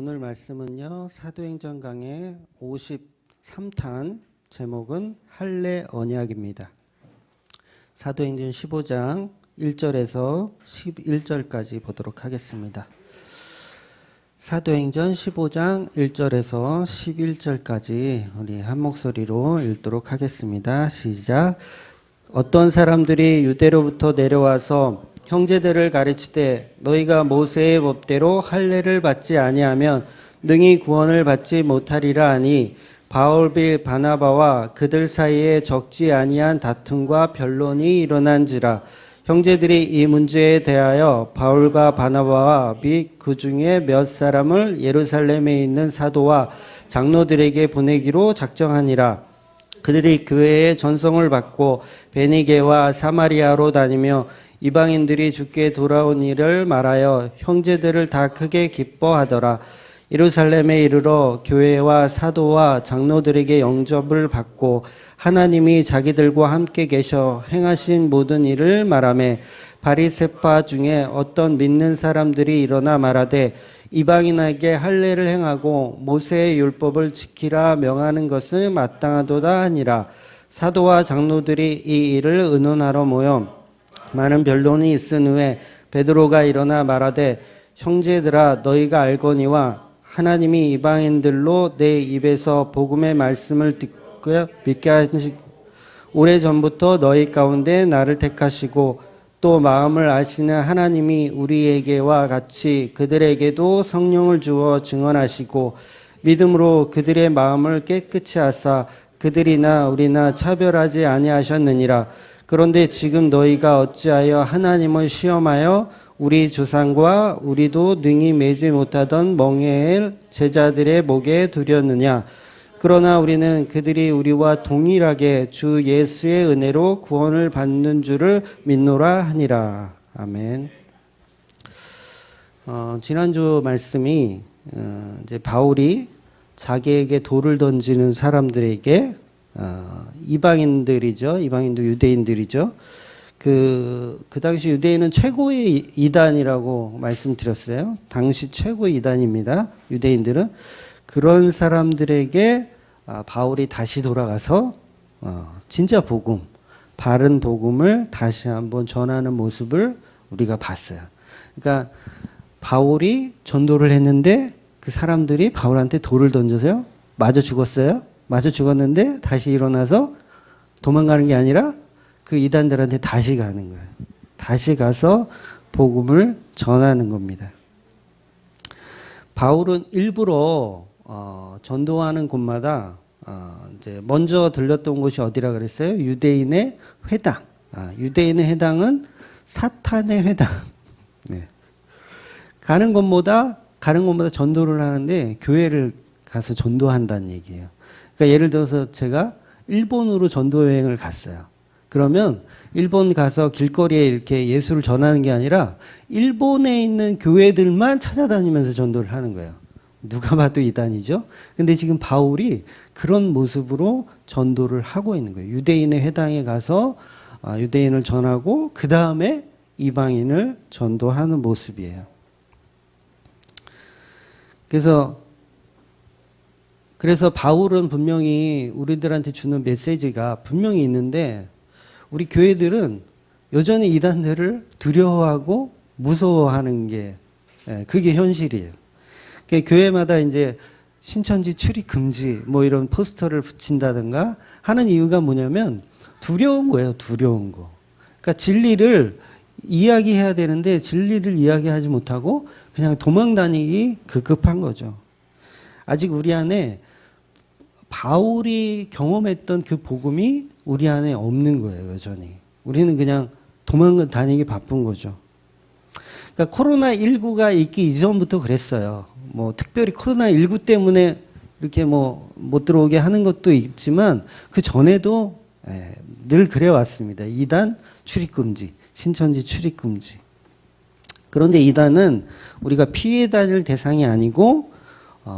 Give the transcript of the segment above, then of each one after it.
오늘 말씀은요, 사도행전 강의 53탄, 제목은 할례 언약입니다. 사도행전 15장 1절에서 11절까지 보도록 하겠습니다. 사도행전 15장 1절에서 11절까지 우리 한 목소리로 읽도록 하겠습니다. 시작. 어떤 사람들이 유대로부터 내려와서 형제들을 가르치되 너희가 모세의 법대로 할례를 받지 아니하면 능히 구원을 받지 못하리라 하니 바울 및 바나바와 그들 사이에 적지 아니한 다툼과 변론이 일어난지라. 형제들이 이 문제에 대하여 바울과 바나바와 및 그 중에 몇 사람을 예루살렘에 있는 사도와 장로들에게 보내기로 작정하니라. 그들이 교회에 전송을 받고 베니게와 사마리아로 다니며 이방인들이 주께 돌아온 일을 말하여 형제들을 다 크게 기뻐하더라. 예루살렘에 이르러 교회와 사도와 장로들에게 영접을 받고 하나님이 자기들과 함께 계셔 행하신 모든 일을 말하며 바리새파 중에 어떤 믿는 사람들이 일어나 말하되 이방인에게 할례를 행하고 모세의 율법을 지키라 명하는 것은 마땅하도다 하니라. 사도와 장로들이 이 일을 의논하러 모여 많은 변론이 있은 후에 베드로가 일어나 말하되 형제들아 너희가 알거니와 하나님이 이방인들로 내 입에서 복음의 말씀을 듣고 믿게 하시고 오래전부터 너희 가운데 나를 택하시고 또 마음을 아시는 하나님이 우리에게와 같이 그들에게도 성령을 주어 증언하시고 믿음으로 그들의 마음을 깨끗이 하사 그들이나 우리나 차별하지 아니하셨느니라. 그런데 지금 너희가 어찌하여 하나님을 시험하여 우리 조상과 우리도 능히 매지 못하던 멍에의 제자들의 목에 두렸느냐. 그러나 우리는 그들이 우리와 동일하게 주 예수의 은혜로 구원을 받는 줄을 믿노라 하니라. 아멘. 지난주 말씀이 이제 바울이 자기에게 돌을 던지는 사람들에게 이방인들이죠. 이방인도 유대인들이죠. 그 당시 유대인은 최고의 이단이라고 말씀드렸어요. 당시 최고의 이단입니다. 유대인들은. 그런 사람들에게 바울이 다시 돌아가서 진짜 복음, 바른 복음을 다시 한번 전하는 모습을 우리가 봤어요. 그러니까 바울이 전도를 했는데 그 사람들이 바울한테 돌을 던져서요. 맞아 죽었어요. 맞아 죽었는데 다시 일어나서 도망가는 게 아니라 그 이단들한테 다시 가는 거예요. 다시 가서 복음을 전하는 겁니다. 바울은 일부러 전도하는 곳마다 이제 먼저 들렸던 곳이 어디라 그랬어요? 유대인의 회당. 유대인의 회당은 사탄의 회당. 네. 가는 곳마다 전도를 하는데 교회를 가서 전도한다는 얘기예요. 그러니까 예를 들어서 제가 일본으로 전도 여행을 갔어요. 그러면 일본 가서 길거리에 이렇게 예수를 전하는 게 아니라 일본에 있는 교회들만 찾아다니면서 전도를 하는 거예요. 누가 봐도 이단이죠. 근데 지금 바울이 그런 모습으로 전도를 하고 있는 거예요. 유대인의 회당에 가서 유대인을 전하고 그 다음에 이방인을 전도하는 모습이에요. 그래서 바울은 분명히 우리들한테 주는 메시지가 분명히 있는데 우리 교회들은 여전히 이단들을 두려워하고 무서워하는 게 그게 현실이에요. 그러니까 교회마다 이제 신천지 출입 금지 뭐 이런 포스터를 붙인다든가 하는 이유가 뭐냐면 두려운 거예요. 두려운 거. 그러니까 진리를 이야기해야 되는데 진리를 이야기하지 못하고 그냥 도망다니기 급급한 거죠. 아직 우리 안에 바울이 경험했던 그 복음이 우리 안에 없는 거예요. 여전히. 우리는 그냥 도망다니기 바쁜 거죠. 그러니까 코로나19가 있기 이전부터 그랬어요. 뭐 특별히 코로나19 때문에 이렇게 뭐 못 들어오게 하는 것도 있지만 그 전에도 늘 그래 왔습니다. 이단 출입금지, 신천지 출입금지. 그런데 이단은 우리가 피해 다닐 대상이 아니고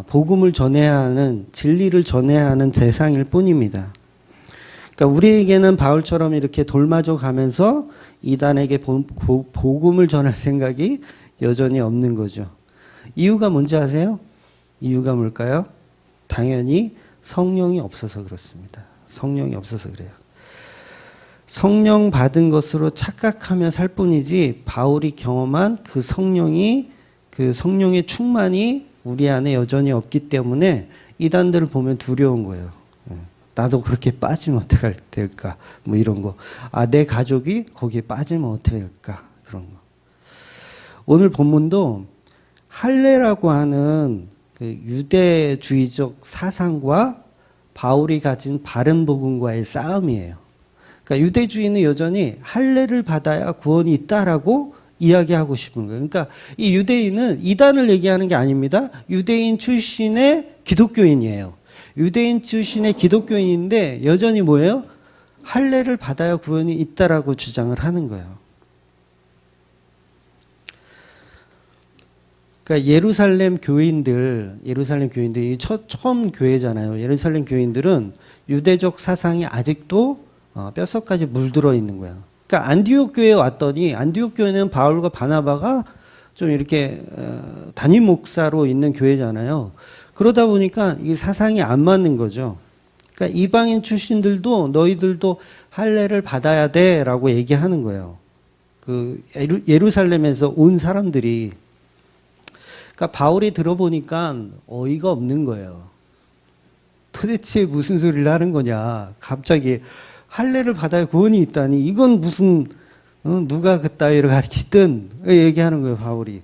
복음을 전해야 하는, 진리를 전해야 하는 대상일 뿐입니다. 그러니까 우리에게는 바울처럼 이렇게 돌마저 가면서 이단에게 복음을 전할 생각이 여전히 없는 거죠. 이유가 뭔지 아세요? 이유가 뭘까요? 당연히 성령이 없어서 그렇습니다. 성령이 없어서 그래요. 성령 받은 것으로 착각하며 살 뿐이지 바울이 경험한 그 성령의 충만이 우리 안에 여전히 없기 때문에 이단들을 보면 두려운 거예요. 나도 그렇게 빠지면 어떻게 될까? 뭐 이런 거. 내 가족이 거기에 빠지면 어떻게 될까? 그런 거. 오늘 본문도 할례라고 하는 그 유대주의적 사상과 바울이 가진 바른 복음과의 싸움이에요. 그러니까 유대주의는 여전히 할례를 받아야 구원이 있다라고 이야기하고 싶은 거예요. 그러니까 이 유대인은 이단을 얘기하는 게 아닙니다. 유대인 출신의 기독교인이에요. 유대인 출신의 기독교인인데 여전히 뭐예요? 할례를 받아야 구원이 있다라고 주장을 하는 거예요. 그러니까 예루살렘 교인들이 처음 교회잖아요. 예루살렘 교인들은 유대적 사상이 아직도 뼛속까지 물들어 있는 거예요. 그러니까 안디옥 교회에 왔더니 안디옥 교회는 바울과 바나바가 좀 이렇게 담임 목사로 있는 교회잖아요. 그러다 보니까 이 사상이 안 맞는 거죠. 그러니까 이방인 출신들도 너희들도 할례를 받아야 돼라고 얘기하는 거예요. 그 예루살렘에서 온 사람들이. 그러니까 바울이 들어보니까 어이가 없는 거예요. 도대체 무슨 소리를 하는 거냐. 갑자기 할례를 받아야 구원이 있다니 이건 무슨 누가 그따위를 가르치든 얘기하는 거예요. 바울이.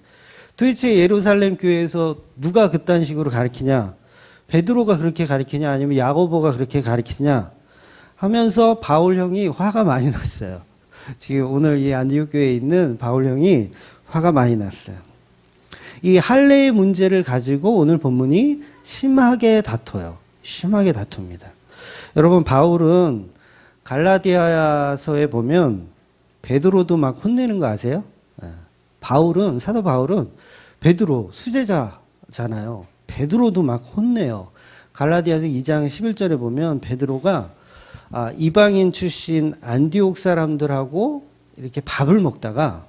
도대체 예루살렘 교회에서 누가 그딴 식으로 가르치냐. 베드로가 그렇게 가르치냐 아니면 야고보가 그렇게 가르치냐 하면서 바울 형이 화가 많이 났어요. 지금 오늘 이 안디옥 교회에 있는 바울 형이 화가 많이 났어요. 이 할례의 문제를 가지고 오늘 본문이 심하게 다퉈요. 심하게 다툽니다. 여러분 바울은 갈라디아서에 보면 베드로도 막 혼내는 거 아세요? 사도 바울은 베드로 수제자잖아요. 베드로도 막 혼내요. 갈라디아서 2장 11절에 보면 베드로가 이방인 출신 안디옥 사람들하고 이렇게 밥을 먹다가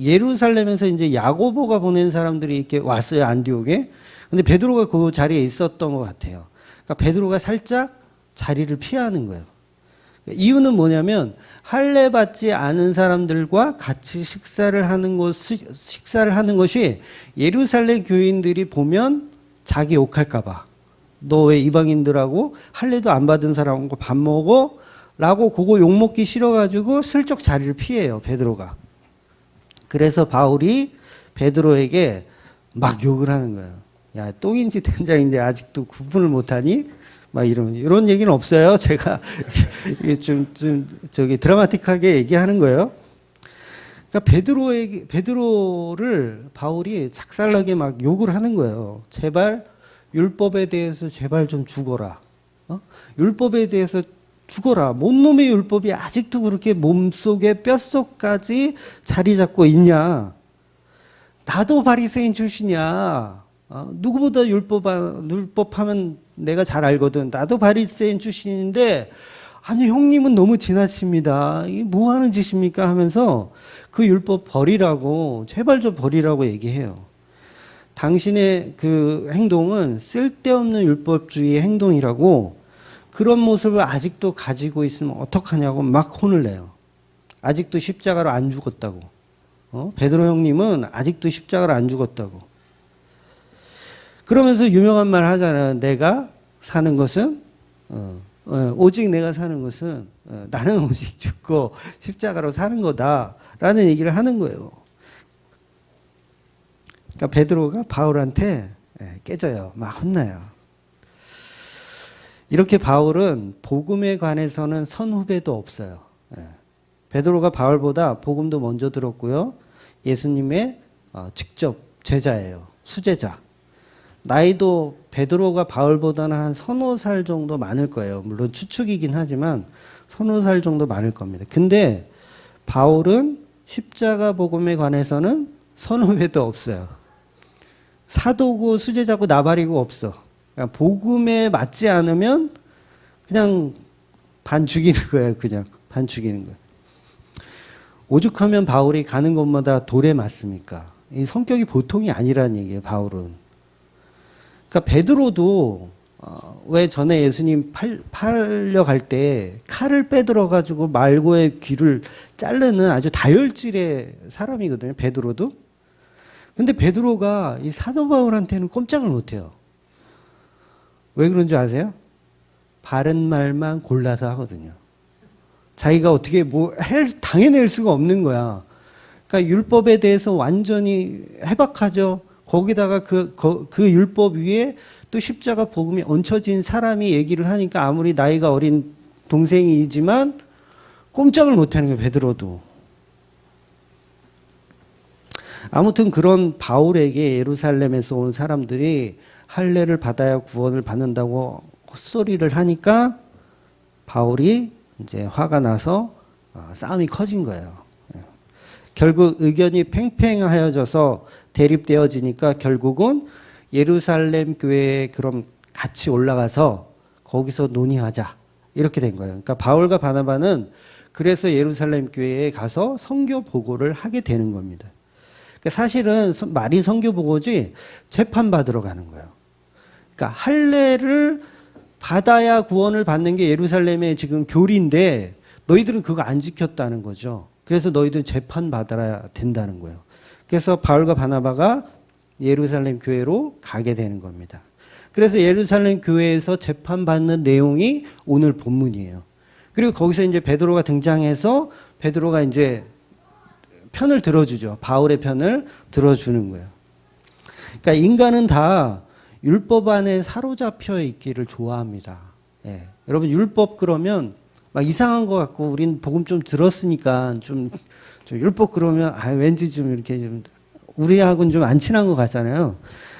예루살렘에서 이제 야고보가 보낸 사람들이 이렇게 왔어요. 안디옥에. 근데 베드로가 그 자리에 있었던 것 같아요. 그러니까 베드로가 살짝 자리를 피하는 거예요. 이유는 뭐냐면 할례 받지 않은 사람들과 같이 식사를 하는 것이 예루살렘 교인들이 보면 자기 욕할까 봐. 너 왜 이방인들하고 할례도 안 받은 사람하고 밥 먹어? 라고 그거 욕먹기 싫어가지고 슬쩍 자리를 피해요. 베드로가. 그래서 바울이 베드로에게 막 욕을 하는 거예요. 야, 똥인지 된장인지 아직도 구분을 못하니? 막 이런 얘기는 없어요. 제가 이게 좀 드라마틱하게 얘기하는 거예요. 그러니까 베드로를 바울이 작살나게 막 욕을 하는 거예요. 제발 율법에 대해서 제발 좀 죽어라. 율법에 대해서 죽어라. 뭔 놈의 율법이 아직도 그렇게 몸속에 뼛속까지 자리 잡고 있냐. 나도 바리새인 출신이야. 누구보다 율법하면 내가 잘 알거든. 나도 바리새인 출신인데 아니 형님은 너무 지나칩니다. 이게 뭐 하는 짓입니까? 하면서 그 율법 버리라고 제발 좀 버리라고 얘기해요. 당신의 그 행동은 쓸데없는 율법주의의 행동이라고 그런 모습을 아직도 가지고 있으면 어떡하냐고 막 혼을 내요. 아직도 십자가로 안 죽었다고. 베드로 형님은 아직도 십자가로 안 죽었다고. 그러면서 유명한 말 하잖아요. 내가 사는 것은 오직 내가 사는 것은 나는 오직 죽고 십자가로 사는 거다라는 얘기를 하는 거예요. 그러니까 베드로가 바울한테 깨져요. 막 혼나요. 이렇게 바울은 복음에 관해서는 선후배도 없어요. 베드로가 바울보다 복음도 먼저 들었고요. 예수님의 직접 제자예요. 수제자. 나이도 베드로가 바울보다는 한 서너 살 정도 많을 거예요. 물론 추측이긴 하지만 서너 살 정도 많을 겁니다. 근데 바울은 십자가 복음에 관해서는 선후배도 없어요. 사도고 수제자고 나발이고 없어. 그냥 복음에 맞지 않으면 그냥 반 죽이는 거예요. 그냥 반 죽이는 거예요. 오죽하면 바울이 가는 곳마다 돌에 맞습니까? 이 성격이 보통이 아니라는 얘기예요. 바울은. 그러니까 베드로도 왜 전에 예수님 팔려갈 때 칼을 빼들어 가지고 말고의 귀를 자르는 아주 다혈질의 사람이거든요. 베드로도. 근데 베드로가 이 사도 바울한테는 꼼짝을 못 해요. 왜 그런 줄 아세요? 바른 말만 골라서 하거든요. 자기가 어떻게 당해낼 수가 없는 거야. 그러니까 율법에 대해서 완전히 해박하죠. 거기다가 그 율법 위에 또 십자가 복음이 얹혀진 사람이 얘기를 하니까 아무리 나이가 어린 동생이지만 꼼짝을 못하는 거예요. 베드로도. 아무튼 그런 바울에게 예루살렘에서 온 사람들이 할례를 받아야 구원을 받는다고 헛소리를 하니까 바울이 이제 화가 나서 싸움이 커진 거예요. 결국 의견이 팽팽하여져서 대립되어지니까 결국은 예루살렘 교회에 그럼 같이 올라가서 거기서 논의하자 이렇게 된 거예요. 그러니까 바울과 바나바는 그래서 예루살렘 교회에 가서 선교 보고를 하게 되는 겁니다. 그러니까 사실은 말이 선교 보고지 재판 받으러 가는 거예요. 그러니까 할례를 받아야 구원을 받는 게 예루살렘의 지금 교리인데 너희들은 그거 안 지켰다는 거죠. 그래서 너희들 재판 받아야 된다는 거예요. 그래서 바울과 바나바가 예루살렘 교회로 가게 되는 겁니다. 그래서 예루살렘 교회에서 재판받는 내용이 오늘 본문이에요. 그리고 거기서 이제 베드로가 등장해서 베드로가 이제 편을 들어주죠. 바울의 편을 들어주는 거예요. 그러니까 인간은 다 율법 안에 사로잡혀 있기를 좋아합니다. 예. 여러분 율법 그러면 막 이상한 것 같고 우린 복음 좀 들었으니까 좀 율법 그러면 왠지 좀 이렇게 좀 우리하고는 좀 안 친한 것 같잖아요.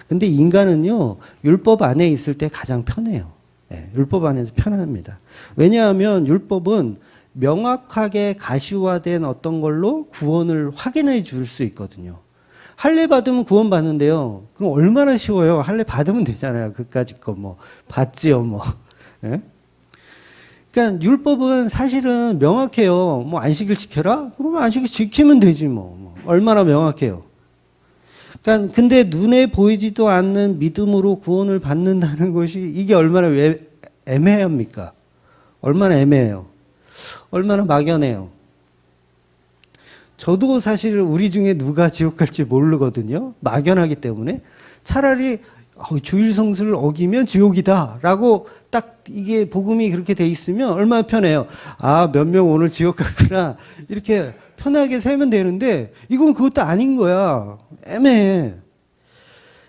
근데 인간은요 율법 안에 있을 때 가장 편해요. 예. 율법 안에서 편합니다. 왜냐하면 율법은 명확하게 가시화된 어떤 걸로 구원을 확인해 줄 수 있거든요. 할례 받으면 구원 받는데요. 그럼 얼마나 쉬워요. 할례 받으면 되잖아요. 그까짓 거 뭐 받지요 뭐. 예? 그러니까 율법은 사실은 명확해요. 뭐 안식일 지켜라? 그러면 안식일 지키면 되지 뭐. 얼마나 명확해요. 그러니까 근데 눈에 보이지도 않는 믿음으로 구원을 받는다는 것이 이게 얼마나 애매합니까? 얼마나 애매해요. 얼마나 막연해요. 저도 사실 우리 중에 누가 지옥 갈지 모르거든요. 막연하기 때문에 차라리 주일 성수를 어기면 지옥이다 라고 딱 이게 복음이 그렇게 돼 있으면 얼마나 편해요. 몇 명 오늘 지옥 갔구나 이렇게 편하게 세면 되는데 이건 그것도 아닌 거야. 애매해.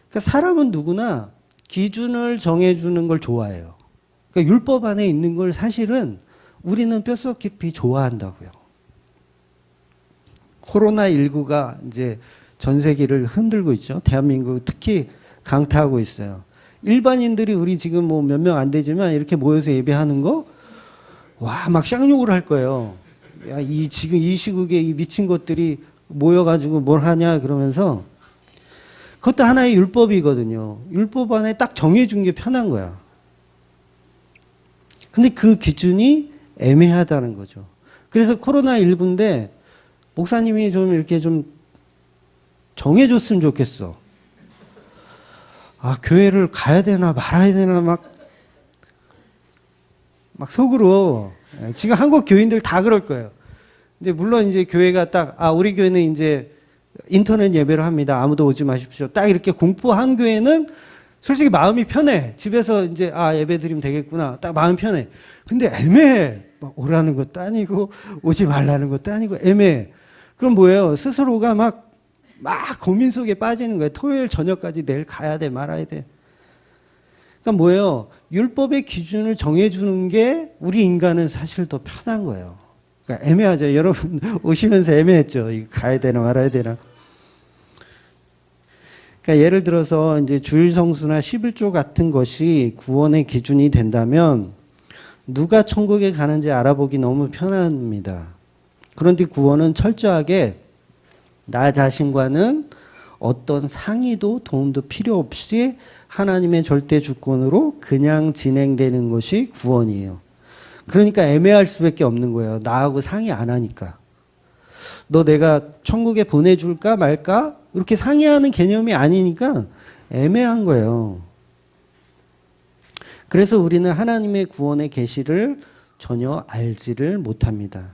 그러니까 사람은 누구나 기준을 정해주는 걸 좋아해요. 그러니까 율법 안에 있는 걸 사실은 우리는 뼛속 깊이 좋아한다고요. 코로나19가 이제 전 세계를 흔들고 있죠. 대한민국 특히 강타하고 있어요. 일반인들이 우리 지금 뭐 몇 명 안 되지만 이렇게 모여서 예배하는 거, 막 쌍욕을 할 거예요. 야, 지금 이 시국에 이 미친 것들이 모여가지고 뭘 하냐 그러면서 그것도 하나의 율법이거든요. 율법 안에 딱 정해준 게 편한 거야. 근데 그 기준이 애매하다는 거죠. 그래서 코로나19인데 목사님이 좀 이렇게 좀 정해줬으면 좋겠어. 교회를 가야 되나 말아야 되나 막 속으로. 지금 한국 교인들 다 그럴 거예요. 이제 물론 이제 교회가 딱, 우리 교회는 이제 인터넷 예배를 합니다. 아무도 오지 마십시오. 딱 이렇게 공포한 교회는 솔직히 마음이 편해. 집에서 이제 예배 드리면 되겠구나. 딱 마음 편해. 근데 애매해. 막 오라는 것도 아니고 오지 말라는 것도 아니고 애매해. 그럼 뭐예요? 스스로가 막 고민 속에 빠지는 거예요. 토요일 저녁까지 내일 가야 돼 말아야 돼. 그러니까 뭐예요? 율법의 기준을 정해주는 게 우리 인간은 사실 더 편한 거예요. 그러니까 애매하죠. 여러분 오시면서 애매했죠. 이거 가야 되나 말아야 되나. 그러니까 예를 들어서 이제 주일 성수나 11조 같은 것이 구원의 기준이 된다면 누가 천국에 가는지 알아보기 너무 편합니다. 그런데 구원은 철저하게 나 자신과는 어떤 상의도 도움도 필요 없이 하나님의 절대 주권으로 그냥 진행되는 것이 구원이에요. 그러니까 애매할 수밖에 없는 거예요. 나하고 상의 안 하니까. 너 내가 천국에 보내줄까 말까? 이렇게 상의하는 개념이 아니니까 애매한 거예요. 그래서 우리는 하나님의 구원의 계시를 전혀 알지를 못합니다.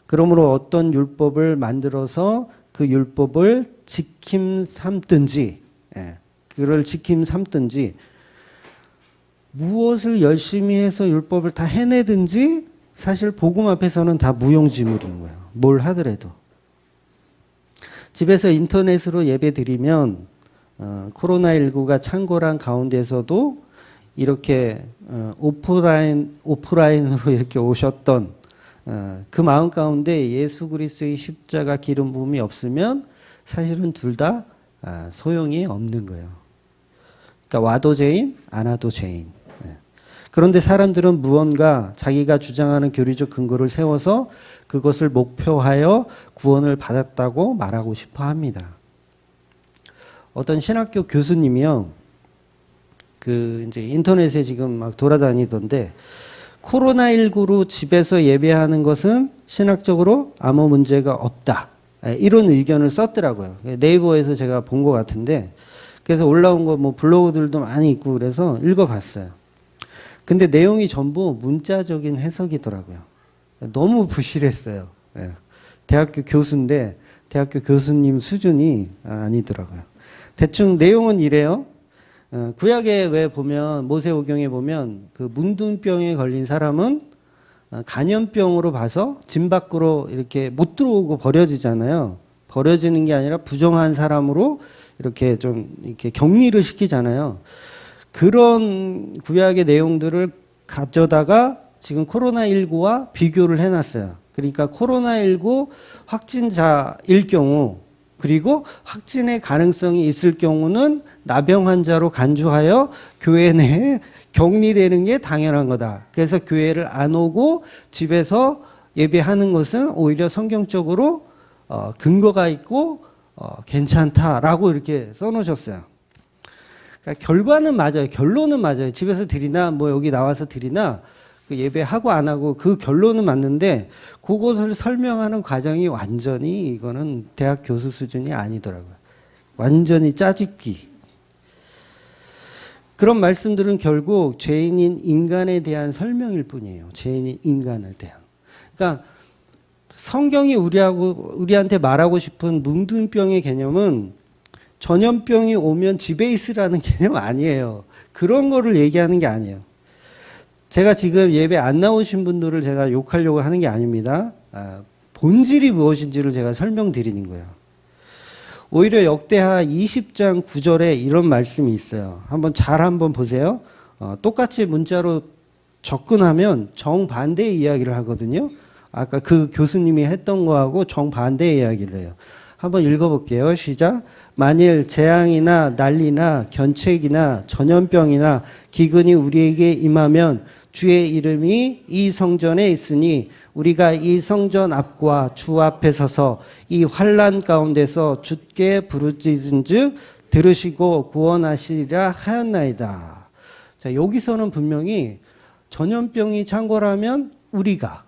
그러므로 어떤 율법을 만들어서 그 율법을 지킴 삼든지, 그를 지킴 삼든지, 무엇을 열심히 해서 율법을 다 해내든지 사실 복음 앞에서는 다 무용지물인 거예요. 뭘 하더라도. 집에서 인터넷으로 예배 드리면 코로나19가 창궐한 가운데서도 이렇게 오프라인으로 이렇게 오셨던 그 마음 가운데 예수 그리스도의 십자가 기름 부음이 없으면 사실은 둘 다 소용이 없는 거예요. 그러니까 와도 죄인, 안 와도 죄인. 그런데 사람들은 무언가 자기가 주장하는 교리적 근거를 세워서 그것을 목표하여 구원을 받았다고 말하고 싶어 합니다. 어떤 신학교 교수님이요, 이제 인터넷에 지금 막 돌아다니던데, 코로나19로 집에서 예배하는 것은 신학적으로 아무 문제가 없다. 이런 의견을 썼더라고요. 네이버에서 제가 본 것 같은데, 그래서 올라온 거 뭐 블로그들도 많이 있고 그래서 읽어봤어요. 근데 내용이 전부 문자적인 해석이더라고요. 너무 부실했어요. 대학교 교수인데 대학교 교수님 수준이 아니더라고요. 대충 내용은 이래요. 구약에 왜 보면 모세오경에 보면 그 문둥병에 걸린 사람은 간염병으로 봐서 진 밖으로 이렇게 못 들어오고 버려지잖아요. 버려지는 게 아니라 부정한 사람으로 이렇게 좀 이렇게 격리를 시키잖아요. 그런 구약의 내용들을 가져다가 지금 코로나19와 비교를 해놨어요. 그러니까 코로나19 확진자일 경우, 그리고 확진의 가능성이 있을 경우는 나병 환자로 간주하여 교회 내에 격리되는 게 당연한 거다. 그래서 교회를 안 오고 집에서 예배하는 것은 오히려 성경적으로 근거가 있고 괜찮다라고 이렇게 써놓으셨어요. 그러니까 결과는 맞아요. 결론은 맞아요. 집에서 드리나 뭐 여기 나와서 드리나 그 예배하고 안 하고 그 결론은 맞는데 그것을 설명하는 과정이 완전히 이거는 대학 교수 수준이 아니더라고요. 완전히 짜집기. 그런 말씀들은 결국 죄인인 인간에 대한 설명일 뿐이에요. 죄인인 인간에 대한. 그러니까 성경이 우리한테 말하고 싶은 뭉둥병의 개념은 전염병이 오면 집에 있으라는 개념 아니에요. 그런 거를 얘기하는 게 아니에요. 제가 지금 예배 안 나오신 분들을 제가 욕하려고 하는 게 아닙니다. 본질이 무엇인지를 제가 설명드리는 거예요. 오히려 역대하 20장 9절에 이런 말씀이 있어요. 한번 보세요. 똑같이 문자로 접근하면 정반대의 이야기를 하거든요. 아까 그 교수님이 했던 거하고 정반대의 이야기를 해요. 한번 읽어볼게요. 시작. 만일 재앙이나 난리나 견책이나 전염병이나 기근이 우리에게 임하면 주의 이름이 이 성전에 있으니 우리가 이 성전 앞과 주 앞에 서서 이 환난 가운데서 주께 부르짖은즉 들으시고 구원하시리라 하였나이다. 자, 여기서는 분명히 전염병이 창궐하면 우리가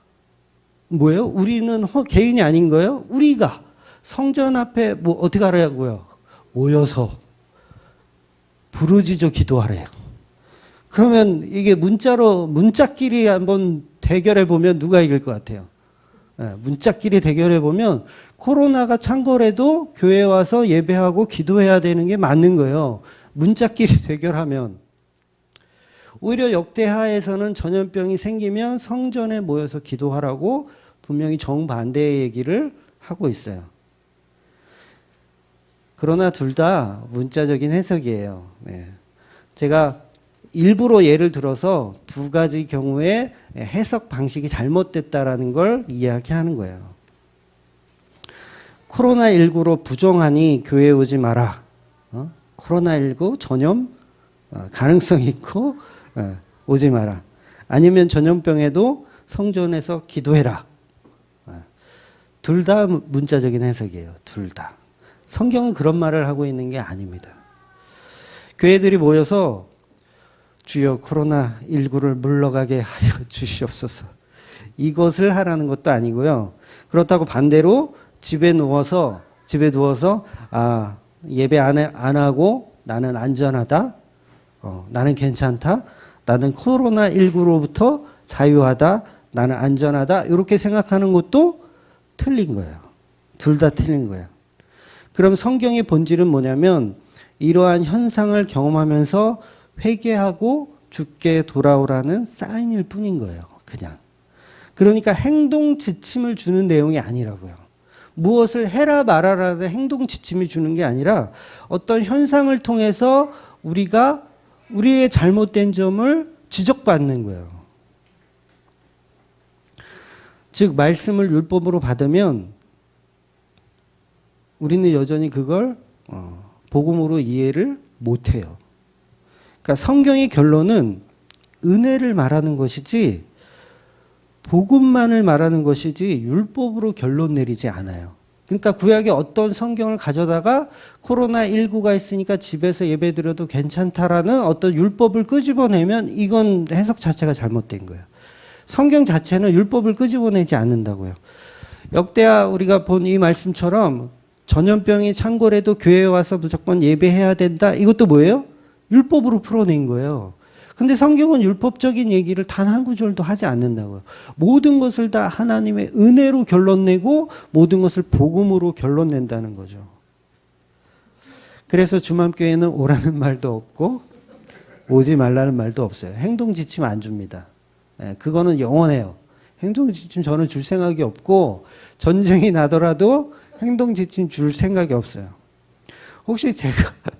뭐예요? 우리는 개인이 아닌 거예요? 우리가 성전 앞에 뭐 어떻게 하라고요? 모여서 부르짖어 기도하래요. 그러면 이게 문자끼리 한번 대결해 보면 누가 이길 것 같아요? 문자끼리 대결해 보면 코로나가 창궐해도 교회 와서 예배하고 기도해야 되는 게 맞는 거예요. 문자끼리 대결하면. 오히려 역대하에서는 전염병이 생기면 성전에 모여서 기도하라고 분명히 정반대의 얘기를 하고 있어요. 그러나 둘 다 문자적인 해석이에요. 제가 일부러 예를 들어서 두 가지 경우에 해석 방식이 잘못됐다라는 걸 이야기하는 거예요. 코로나19로 부정하니 교회에 오지 마라. 코로나19 전염 가능성 있고 오지 마라. 아니면 전염병에도 성전에서 기도해라. 둘 다 문자적인 해석이에요. 둘 다. 성경은 그런 말을 하고 있는 게 아닙니다. 교회들이 모여서 주여 코로나19를 물러가게 하여 주시옵소서. 이것을 하라는 것도 아니고요. 그렇다고 반대로 집에 누워서 예배 안 하고 나는 안전하다. 나는 괜찮다. 나는 코로나19로부터 자유하다. 나는 안전하다. 이렇게 생각하는 것도 틀린 거예요. 둘 다 틀린 거예요. 그럼 성경의 본질은 뭐냐면 이러한 현상을 경험하면서 회개하고 주께 돌아오라는 사인일 뿐인 거예요. 그냥. 그러니까 행동 지침을 주는 내용이 아니라고요. 무엇을 해라 말아라는 행동 지침이 주는 게 아니라 어떤 현상을 통해서 우리가 우리의 잘못된 점을 지적받는 거예요. 즉 말씀을 율법으로 받으면 우리는 여전히 그걸 복음으로 이해를 못해요. 그러니까 성경의 결론은 은혜를 말하는 것이지 복음만을 말하는 것이지 율법으로 결론 내리지 않아요. 그러니까 구약의 어떤 성경을 가져다가 코로나19가 있으니까 집에서 예배드려도 괜찮다라는 어떤 율법을 끄집어내면 이건 해석 자체가 잘못된 거예요. 성경 자체는 율법을 끄집어내지 않는다고요. 역대하 우리가 본 이 말씀처럼 전염병이 창궐해도 교회에 와서 무조건 예배해야 된다. 이것도 뭐예요? 율법으로 풀어낸 거예요. 근데 성경은 율법적인 얘기를 단 한 구절도 하지 않는다고요. 모든 것을 다 하나님의 은혜로 결론내고 모든 것을 복음으로 결론낸다는 거죠. 그래서 주맘교회는 오라는 말도 없고 오지 말라는 말도 없어요. 행동 지침 안 줍니다. 그거는 영원해요. 행동 지침 저는 줄 생각이 없고 전쟁이 나더라도 행동 지침 줄 생각이 없어요. 혹시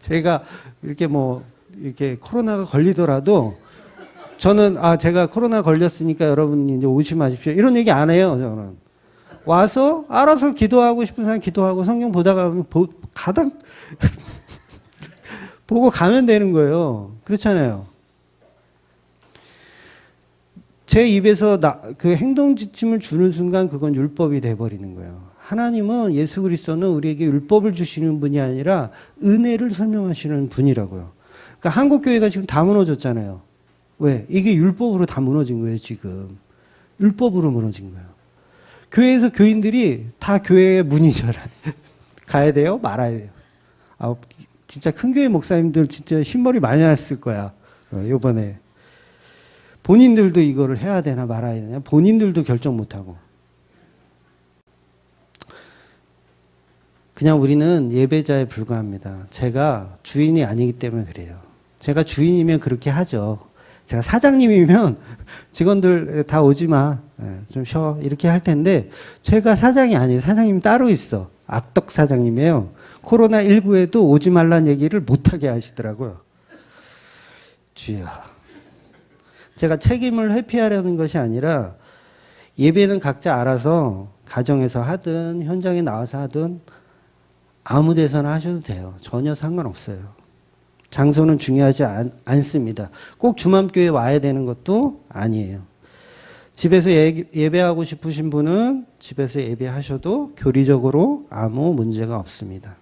제가 이렇게 코로나가 걸리더라도 저는 제가 코로나 걸렸으니까 여러분 이제 오지 마십시오. 이런 얘기 안 해요, 저는. 와서 알아서 기도하고 싶은 사람 기도하고 성경 보다가 가당 보고 가면 되는 거예요. 그렇잖아요. 제 입에서 그 행동 지침을 주는 순간 그건 율법이 돼버리는 거예요. 하나님은 예수 그리스도는 우리에게 율법을 주시는 분이 아니라 은혜를 설명하시는 분이라고요. 그러니까 한국 교회가 지금 다 무너졌잖아요. 왜? 이게 율법으로 다 무너진 거예요, 지금. 율법으로 무너진 거예요. 교회에서 교인들이 다 교회의 문이잖아요. 가야 돼요? 말아야 돼요. 진짜 큰 교회 목사님들 진짜 흰머리 많이 났을 거야. 요번에. 본인들도 이거를 해야 되나 말아야 되나 본인들도 결정 못하고. 그냥 우리는 예배자에 불과합니다. 제가 주인이 아니기 때문에 그래요. 제가 주인이면 그렇게 하죠. 제가 사장님이면 직원들 다 오지 마. 좀 쉬어. 이렇게 할 텐데 제가 사장이 아니에요. 사장님이 따로 있어. 악덕 사장님이에요. 코로나19에도 오지 말라는 얘기를 못하게 하시더라고요. 주여. 제가 책임을 회피하려는 것이 아니라 예배는 각자 알아서 가정에서 하든 현장에 나와서 하든 아무 데서나 하셔도 돼요. 전혀 상관없어요. 장소는 중요하지 않습니다. 꼭 주맘교회 와야 되는 것도 아니에요. 집에서 예배하고 싶으신 분은 집에서 예배하셔도 교리적으로 아무 문제가 없습니다.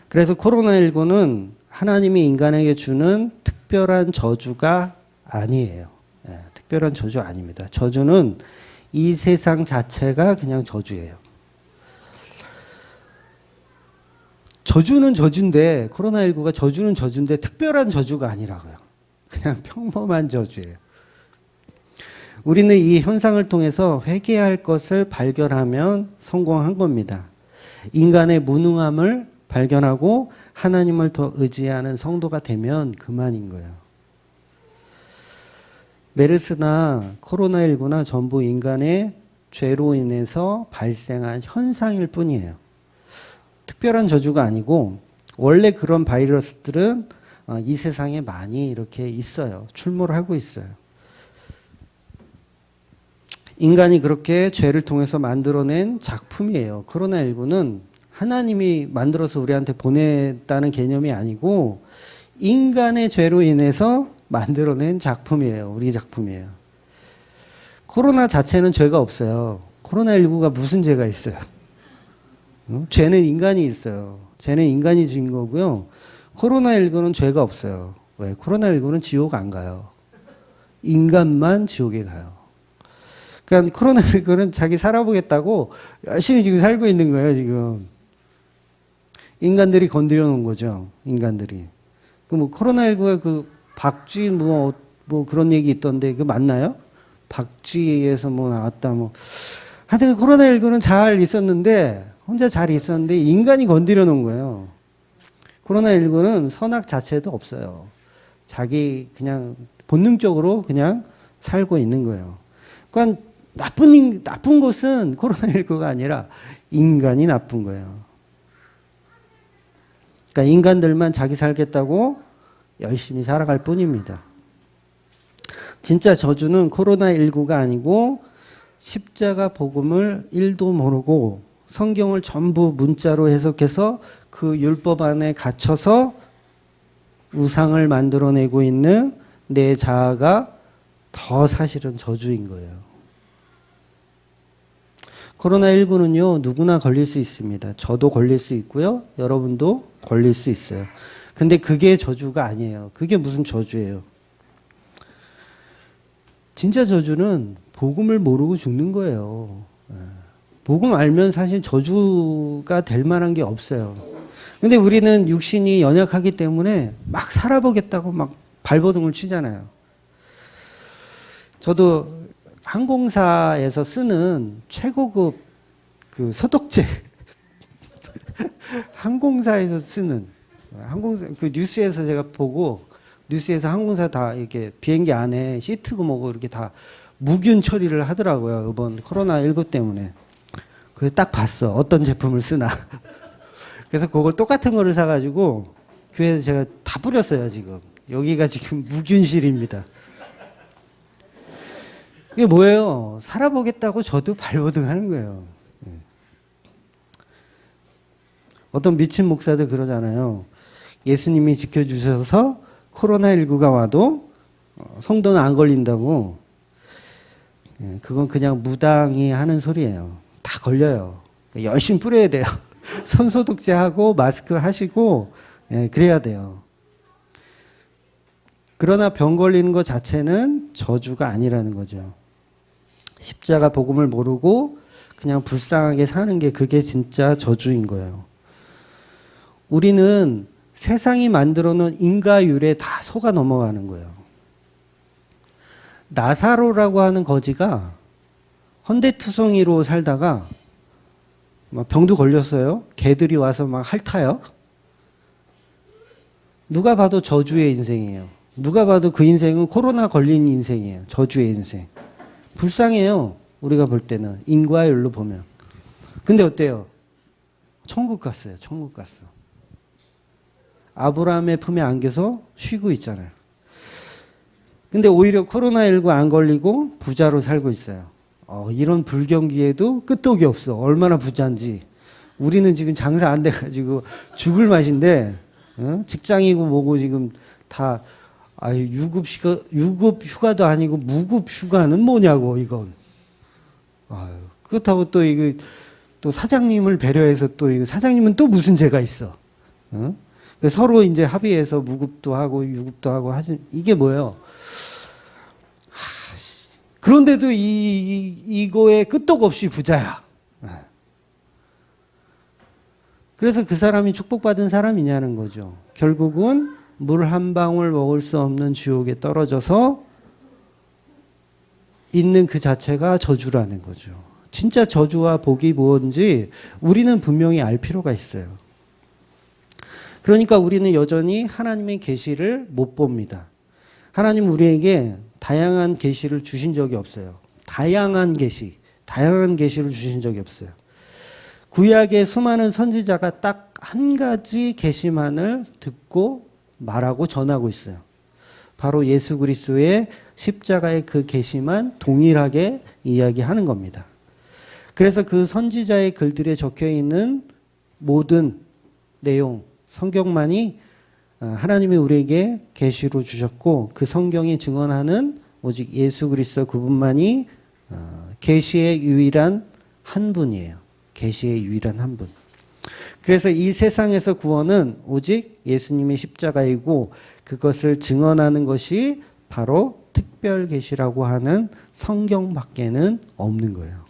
그래서 코로나19는 하나님이 인간에게 주는 특별한 저주가 아니에요. 특별한 저주 아닙니다. 저주는 이 세상 자체가 그냥 저주예요. 저주는 저주인데 코로나19가 저주는 저주인데 특별한 저주가 아니라고요. 그냥 평범한 저주예요. 우리는 이 현상을 통해서 회개할 것을 발견하면 성공한 겁니다. 인간의 무능함을 발견하고 하나님을 더 의지하는 성도가 되면 그만인 거예요. 메르스나 코로나19나 전부 인간의 죄로 인해서 발생한 현상일 뿐이에요. 특별한 저주가 아니고 원래 그런 바이러스들은 이 세상에 많이 이렇게 있어요. 출몰을 하고 있어요. 인간이 그렇게 죄를 통해서 만들어낸 작품이에요. 코로나19는 하나님이 만들어서 우리한테 보냈다는 개념이 아니고 인간의 죄로 인해서 만들어낸 작품이에요. 우리 작품이에요. 코로나 자체는 죄가 없어요. 코로나19가 무슨 죄가 있어요? 죄는 인간이 있어요. 죄는 인간이 지은 거고요. 코로나19는 죄가 없어요. 왜? 코로나19는 지옥 안 가요. 인간만 지옥에 가요. 그러니까 코로나19는 자기 살아보겠다고 열심히 지금 살고 있는 거예요, 지금. 인간들이 건드려 놓은 거죠. 인간들이. 그 뭐 코로나19가 박쥐 뭐 그런 얘기 있던데 그 맞나요? 박쥐에서 뭐 나왔다 뭐. 하여튼 코로나19는 잘 있었는데 혼자 잘 있었는데 인간이 건드려 놓은 거예요. 코로나19는 선악 자체도 없어요. 자기 그냥 본능적으로 그냥 살고 있는 거예요. 그러니까 나쁜 것은 코로나19가 아니라 인간이 나쁜 거예요. 그러니까 인간들만 자기 살겠다고 열심히 살아갈 뿐입니다. 진짜 저주는 코로나19가 아니고 십자가 복음을 1도 모르고 성경을 전부 문자로 해석해서 그 율법 안에 갇혀서 우상을 만들어내고 있는 내 자아가 더 사실은 저주인 거예요. 코로나19는요, 누구나 걸릴 수 있습니다. 저도 걸릴 수 있고요, 여러분도 걸릴 수 있어요. 근데 그게 저주가 아니에요. 그게 무슨 저주예요? 진짜 저주는 복음을 모르고 죽는 거예요. 복음 알면 사실 저주가 될 만한 게 없어요. 근데 우리는 육신이 연약하기 때문에 막 살아보겠다고 막 발버둥을 치잖아요. 저도 항공사에서 쓰는 최고급 그 소독제 항공사에서 쓰는 항공사 그 뉴스에서 제가 보고 뉴스에서 항공사 다 이렇게 비행기 안에 시트고 뭐고 이렇게 다 무균 처리를 하더라고요. 이번 코로나19 때문에. 그래서 딱 봤어. 어떤 제품을 쓰나. 그래서 그걸 똑같은 거를 사가지고 교회에서 제가 다 뿌렸어요, 지금. 여기가 지금 무균실입니다. 이게 뭐예요? 살아보겠다고 저도 발버둥 하는 거예요. 어떤 미친 목사들 그러잖아요. 예수님이 지켜주셔서 코로나19가 와도 성도는 안 걸린다고. 그건 그냥 무당이 하는 소리예요. 다 걸려요. 열심히 뿌려야 돼요. 손소독제 하고 마스크 하시고 그래야 돼요. 그러나 병 걸리는 것 자체는 저주가 아니라는 거죠. 십자가 복음을 모르고 그냥 불쌍하게 사는 게 그게 진짜 저주인 거예요. 우리는 세상이 만들어 놓은 인과율에 다 속아 넘어가는 거예요. 나사로라고 하는 거지가 헌데투성이로 살다가 병도 걸렸어요. 개들이 와서 막 핥아요. 누가 봐도 저주의 인생이에요. 누가 봐도 그 인생은 코로나 걸린 인생이에요. 저주의 인생. 불쌍해요. 우리가 볼 때는 인과율로 보면. 근데 어때요? 천국 갔어요. 천국 갔어. 아브라함의 품에 안겨서 쉬고 있잖아요. 근데 오히려 코로나19 안 걸리고 부자로 살고 있어요. 이런 불경기에도 끄떡이 없어. 얼마나 부자인지. 우리는 지금 장사 안 돼가지고 죽을 맛인데, 직장이고 뭐고 지금 다, 유급 휴가도 아니고 무급 휴가는 뭐냐고, 이건. 그렇다고 또 이거, 또 사장님을 배려해서 또 이거, 사장님은 또 무슨 죄가 있어. 서로 이제 합의해서 무급도 하고 유급도 하고 하지, 이게 뭐예요? 그런데도 이거에 끄떡없이 부자야. 그래서 그 사람이 축복받은 사람이냐는 거죠. 결국은 물 한 방울 먹을 수 없는 지옥에 떨어져서 있는 그 자체가 저주라는 거죠. 진짜 저주와 복이 뭔지 우리는 분명히 알 필요가 있어요. 그러니까 우리는 여전히 하나님의 계시를 못 봅니다. 하나님 우리에게 다양한 계시를 주신 적이 없어요. 다양한 계시를 주신 적이 없어요. 구약의 수많은 선지자가 딱 한 가지 계시만을 듣고 말하고 전하고 있어요. 바로 예수 그리스도의 십자가의 그 계시만 동일하게 이야기하는 겁니다. 그래서 그 선지자의 글들에 적혀 있는 모든 내용, 성경만이 하나님이 우리에게 계시로 주셨고 그 성경이 증언하는 오직 예수 그리스도 그분만이 계시의 유일한 한 분이에요. 계시의 유일한 한 분. 그래서 이 세상에서 구원은 오직 예수님의 십자가이고 그것을 증언하는 것이 바로 특별 계시라고 하는 성경밖에는 없는 거예요.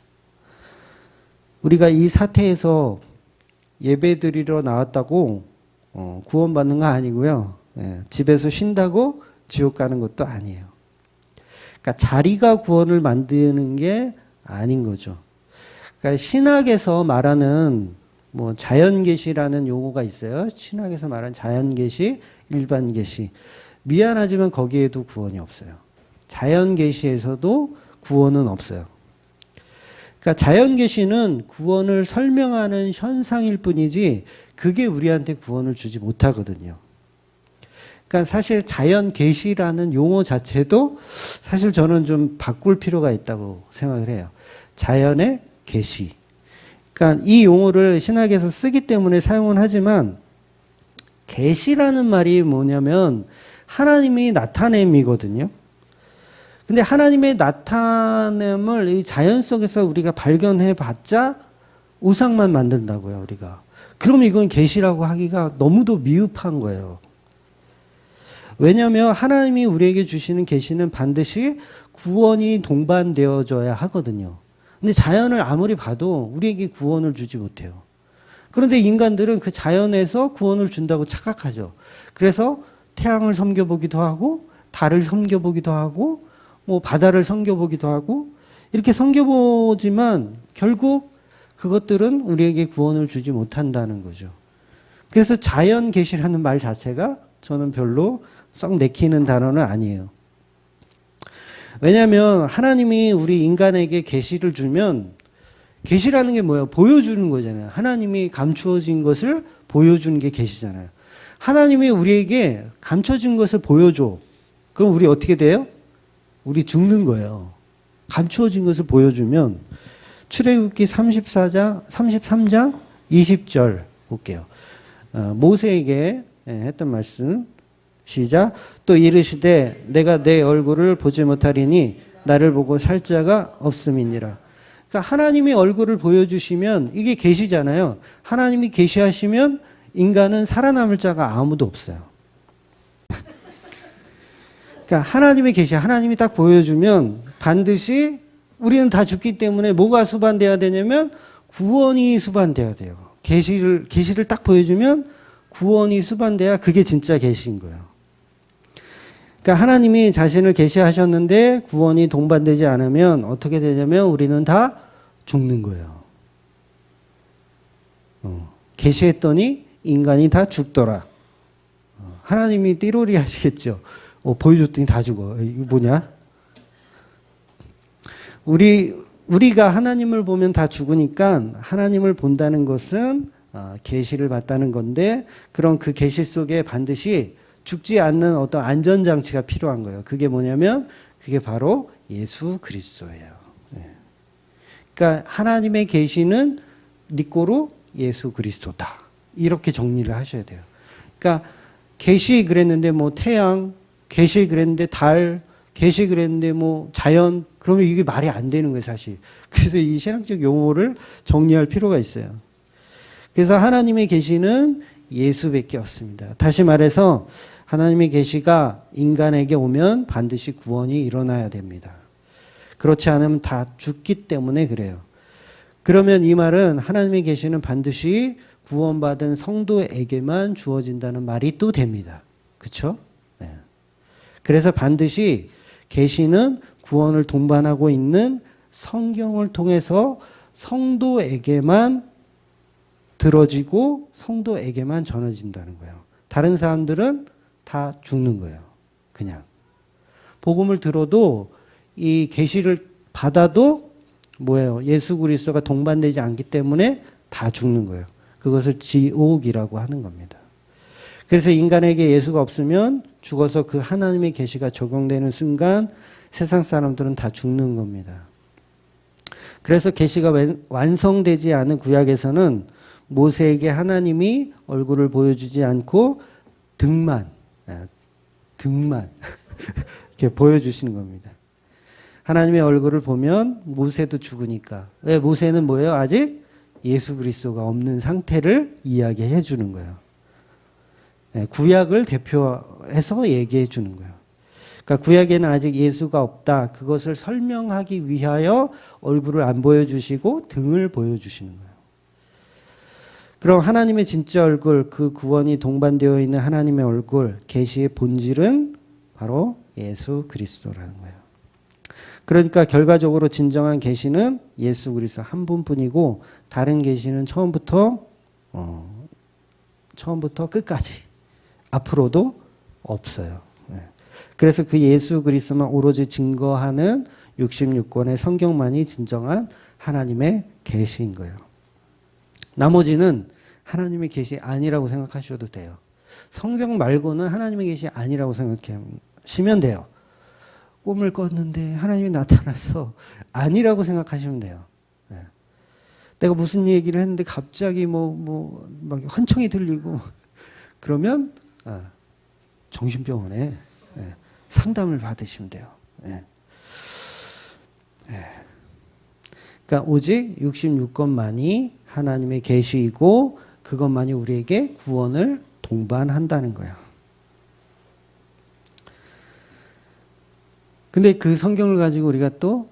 우리가 이 사태에서 예배드리러 나왔다고 구원받는 거 아니고요. 집에서 쉰다고 지옥 가는 것도 아니에요. 그러니까 자리가 구원을 만드는 게 아닌 거죠. 그러니까 신학에서 말하는 뭐 자연계시라는 용어가 있어요. 신학에서 말하는 자연계시, 일반계시. 미안하지만 거기에도 구원이 없어요. 자연계시에서도 구원은 없어요. 그러니까 자연계시는 구원을 설명하는 현상일 뿐이지 그게 우리한테 구원을 주지 못하거든요. 그러니까 사실 자연계시라는 용어 자체도 사실 저는 좀 바꿀 필요가 있다고 생각을 해요. 자연의 계시. 그러니까 이 용어를 신학에서 쓰기 때문에 사용은 하지만 계시라는 말이 뭐냐면 하나님이 나타냄이거든요. 근데 하나님의 나타냄을 이 자연 속에서 우리가 발견해 봤자 우상만 만든다고요, 우리가. 그럼 이건 계시라고 하기가 너무도 미흡한 거예요. 왜냐하면 하나님이 우리에게 주시는 계시는 반드시 구원이 동반되어져야 하거든요. 근데 자연을 아무리 봐도 우리에게 구원을 주지 못해요. 그런데 인간들은 그 자연에서 구원을 준다고 착각하죠. 그래서 태양을 섬겨보기도 하고 달을 섬겨보기도 하고 뭐 바다를 섬겨보기도 하고 이렇게 섬겨보지만 결국 그것들은 우리에게 구원을 주지 못한다는 거죠. 그래서 자연 계시라는 말 자체가 저는 별로 썩 내키는 단어는 아니에요. 왜냐하면 하나님이 우리 인간에게 계시를 주면 계시라는 게 뭐예요? 보여주는 거잖아요. 하나님이 감추어진 것을 보여주는 게 계시잖아요. 하나님이 우리에게 감춰진 것을 보여줘. 그럼 우리 어떻게 돼요? 우리 죽는 거예요. 감추어진 것을 보여주면 출애굽기 33장 20절 볼게요. 모세에게 했던 말씀 시작. 또 이르시되 내가 내 얼굴을 보지 못하리니 나를 보고 살 자가 없음이니라. 그러니까 하나님이 얼굴을 보여주시면 이게 계시잖아요. 하나님이 계시하시면 인간은 살아남을 자가 아무도 없어요. 그러니까 하나님의 계시, 하나님이 딱 보여주면 반드시 우리는 다 죽기 때문에 뭐가 수반돼야 되냐면 구원이 수반돼야 돼요. 계시를 딱 보여주면 구원이 수반돼야 그게 진짜 계시인 거예요. 그러니까 하나님이 자신을 계시하셨는데 구원이 동반되지 않으면 어떻게 되냐면 우리는 다 죽는 거예요. 계시했더니 인간이 다 죽더라. 하나님이 띠로리 하시겠죠. 보여줬더니 다 죽어. 이거 뭐냐? 우리가 하나님을 보면 다 죽으니까 하나님을 본다는 것은 계시를 받다는 건데 그런 그 계시 속에 반드시 죽지 않는 어떤 안전장치가 필요한 거예요. 그게 뭐냐면 그게 바로 예수 그리스도예요. 그러니까 하나님의 계시는 니꼬로 예수 그리스도다. 이렇게 정리를 하셔야 돼요. 그러니까 계시 그랬는데 뭐 태양, 계시 그랬는데 달, 계시 그랬는데 뭐 자연, 그러면 이게 말이 안 되는 거예요, 사실. 그래서 이 신학적 용어를 정리할 필요가 있어요. 그래서 하나님의 계시는 예수밖에 없습니다. 다시 말해서 하나님의 계시가 인간에게 오면 반드시 구원이 일어나야 됩니다. 그렇지 않으면 다 죽기 때문에 그래요. 그러면 이 말은 하나님의 계시는 반드시 구원받은 성도에게만 주어진다는 말이 또 됩니다. 그렇죠? 네. 그래서 반드시 계시는 구원을 동반하고 있는 성경을 통해서 성도에게만 들어지고 성도에게만 전해진다는 거예요. 다른 사람들은 다 죽는 거예요. 그냥. 복음을 들어도 이 계시를 받아도 뭐예요? 예수 그리스도가 동반되지 않기 때문에 다 죽는 거예요. 그것을 지옥이라고 하는 겁니다. 그래서 인간에게 예수가 없으면 죽어서 그 하나님의 계시가 적용되는 순간 세상 사람들은 다 죽는 겁니다. 그래서 계시가 완성되지 않은 구약에서는 모세에게 하나님이 얼굴을 보여주지 않고 등만 이렇게 보여주시는 겁니다. 하나님의 얼굴을 보면 모세도 죽으니까. 왜? 모세는 뭐예요? 아직 예수 그리스도가 없는 상태를 이야기해 주는 거예요. 구약을 대표해서 얘기해 주는 거예요. 그러니까 구약에는 아직 예수가 없다. 그것을 설명하기 위하여 얼굴을 안 보여주시고 등을 보여주시는 거예요. 그럼 하나님의 진짜 얼굴, 그 구원이 동반되어 있는 하나님의 얼굴, 계시의 본질은 바로 예수 그리스도라는 거예요. 그러니까 결과적으로 진정한 계시는 예수 그리스도 한 분뿐이고 다른 계시는 처음부터 끝까지 앞으로도 없어요. 그래서 그 예수 그리스도만 오로지 증거하는 66권의 성경만이 진정한 하나님의 계시인 거예요. 나머지는 하나님의 계시 아니라고 생각하셔도 돼요. 성경 말고는 하나님의 계시 아니라고 생각하시면 돼요. 꿈을 꿨는데 하나님이 나타나서 아니라고 생각하시면 돼요. 내가 무슨 얘기를 했는데 갑자기 막 환청이 들리고 그러면 정신병원에 상담을 받으시면 돼요. 그러니까 오직 66권만이 하나님의 계시이고 그것만이 우리에게 구원을 동반한다는 거예요. 근데 그 성경을 가지고 우리가 또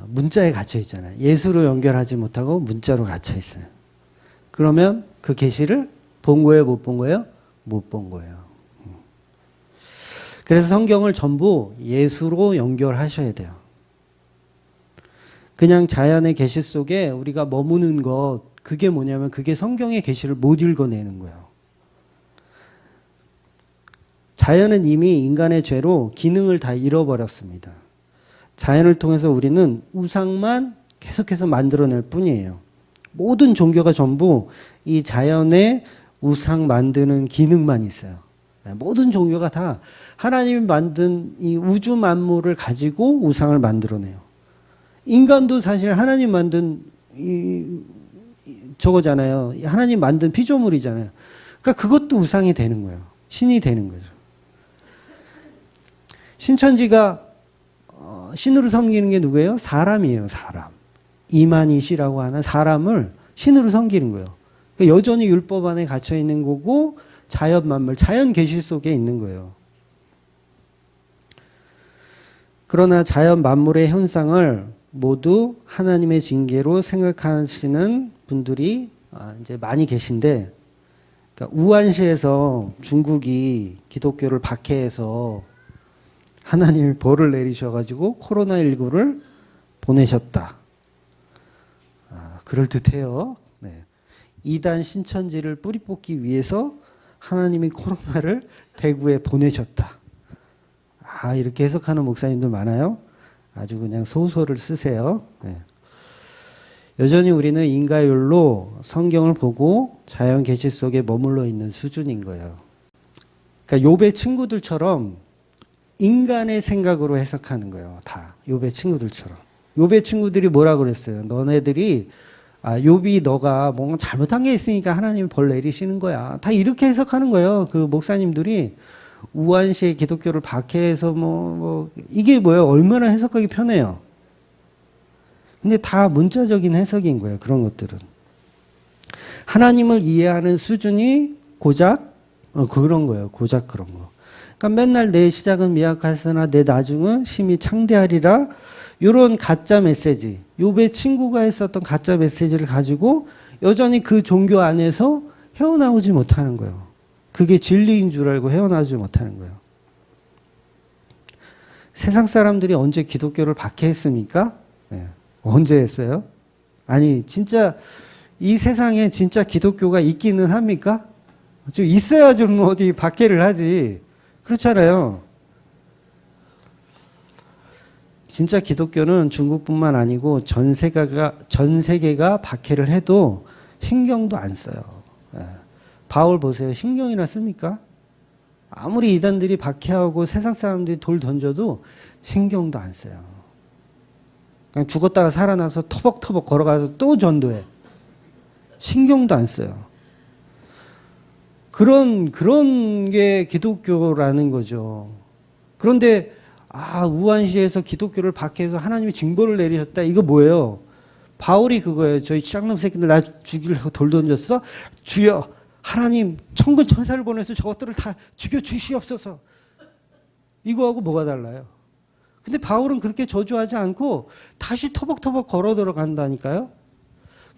문자에 갇혀 있잖아요. 예수로 연결하지 못하고 문자로 갇혀 있어요. 그러면 그 계시를 본 거예요, 못 본 거예요? 못 본 거예요. 그래서 성경을 전부 예수로 연결하셔야 돼요. 그냥 자연의 계시 속에 우리가 머무는 것, 그게 뭐냐면 그게 성경의 계시를 못 읽어내는 거예요. 자연은 이미 인간의 죄로 기능을 다 잃어버렸습니다. 자연을 통해서 우리는 우상만 계속해서 만들어낼 뿐이에요. 모든 종교가 전부 이 자연의 우상 만드는 기능만 있어요. 모든 종교가 다 하나님이 만든 이 우주 만물을 가지고 우상을 만들어내요. 인간도 사실 하나님 만든 저거잖아요. 하나님 만든 피조물이잖아요. 그러니까 그것도 우상이 되는 거예요. 신이 되는 거죠. 신천지가 신으로 섬기는 게 누구예요? 사람이에요. 사람. 이만희시라고 하는 사람을 신으로 섬기는 거예요. 그러니까 여전히 율법 안에 갇혀 있는 거고 자연 만물, 자연 계시 속에 있는 거예요. 그러나 자연 만물의 현상을 모두 하나님의 징계로 생각하시는 분들이 이제 많이 계신데, 그러니까 우한시에서 중국이 기독교를 박해해서 하나님이 벌을 내리셔가지고 코로나19를 보내셨다. 그럴듯해요. 네. 이단 신천지를 뿌리 뽑기 위해서 하나님이 코로나를 대구에 보내셨다. 이렇게 해석하는 목사님들 많아요. 아주 그냥 소설을 쓰세요. 네. 여전히 우리는 인가율로 성경을 보고 자연 계시 속에 머물러 있는 수준인 거예요. 그러니까 욥의 친구들처럼 인간의 생각으로 해석하는 거예요. 다 욥의 친구들처럼. 욥의 친구들이 뭐라 그랬어요? 너네들이 욥이 너가 뭔가 잘못한 게 있으니까 하나님이 벌 내리시는 거야. 다 이렇게 해석하는 거예요. 그 목사님들이 우한시의 기독교를 박해해서 이게 뭐예요? 얼마나 해석하기 편해요. 근데 다 문자적인 해석인 거예요. 그런 것들은. 하나님을 이해하는 수준이 고작 그런 거예요. 고작 그런 거. 그러니까 맨날 내 시작은 미약하으나 내 나중은 심히 창대하리라. 이런 가짜 메시지, 욥의 친구가 했었던 가짜 메시지를 가지고 여전히 그 종교 안에서 헤어나오지 못하는 거예요. 그게 진리인 줄 알고 헤어나오지 못하는 거예요. 세상 사람들이 언제 기독교를 박해했습니까? 네. 언제 했어요? 아니 진짜 이 세상에 진짜 기독교가 있기는 합니까? 좀 있어야 좀 어디 박해를 하지. 그렇잖아요. 진짜 기독교는 중국뿐만 아니고 전 세계가 박해를 해도 신경도 안 써요. 바울 보세요. 신경이나 씁니까? 아무리 이단들이 박해하고 세상 사람들이 돌 던져도 신경도 안 써요. 그냥 죽었다가 살아나서 터벅터벅 걸어가서 또 전도해. 신경도 안 써요. 그런 게 기독교라는 거죠. 그런데 우한시에서 기독교를 박해해서 하나님이 징벌을 내리셨다. 이거 뭐예요? 바울이 그거예요. 저희 쌍놈 새끼들 나 죽이려고 돌 던졌어? 주여 하나님 천군 천사를 보내서 저것들을 다 죽여 주시옵소서. 이거하고 뭐가 달라요? 근데 바울은 그렇게 저주하지 않고 다시 터벅터벅 걸어 들어간다니까요.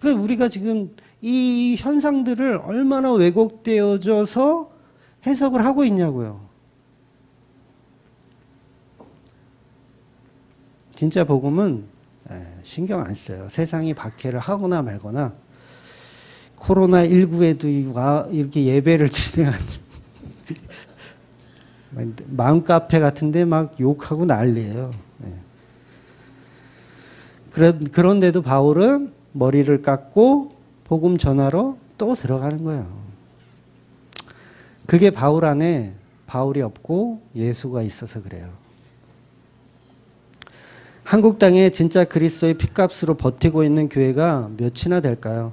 그러니까 우리가 지금 이 현상들을 얼마나 왜곡되어져서 해석을 하고 있냐고요. 진짜 복음은 신경 안 써요. 세상이 박해를 하거나 말거나. 코로나19에도 이렇게 예배를 진행하는 마음카페 같은데 막 욕하고 난리예요. 그런데도 바울은 머리를 깎고 복음 전하러 또 들어가는 거예요. 그게 바울 안에 바울이 없고 예수가 있어서 그래요. 한국 땅에 진짜 그리스도의 핏값으로 버티고 있는 교회가 몇이나 될까요?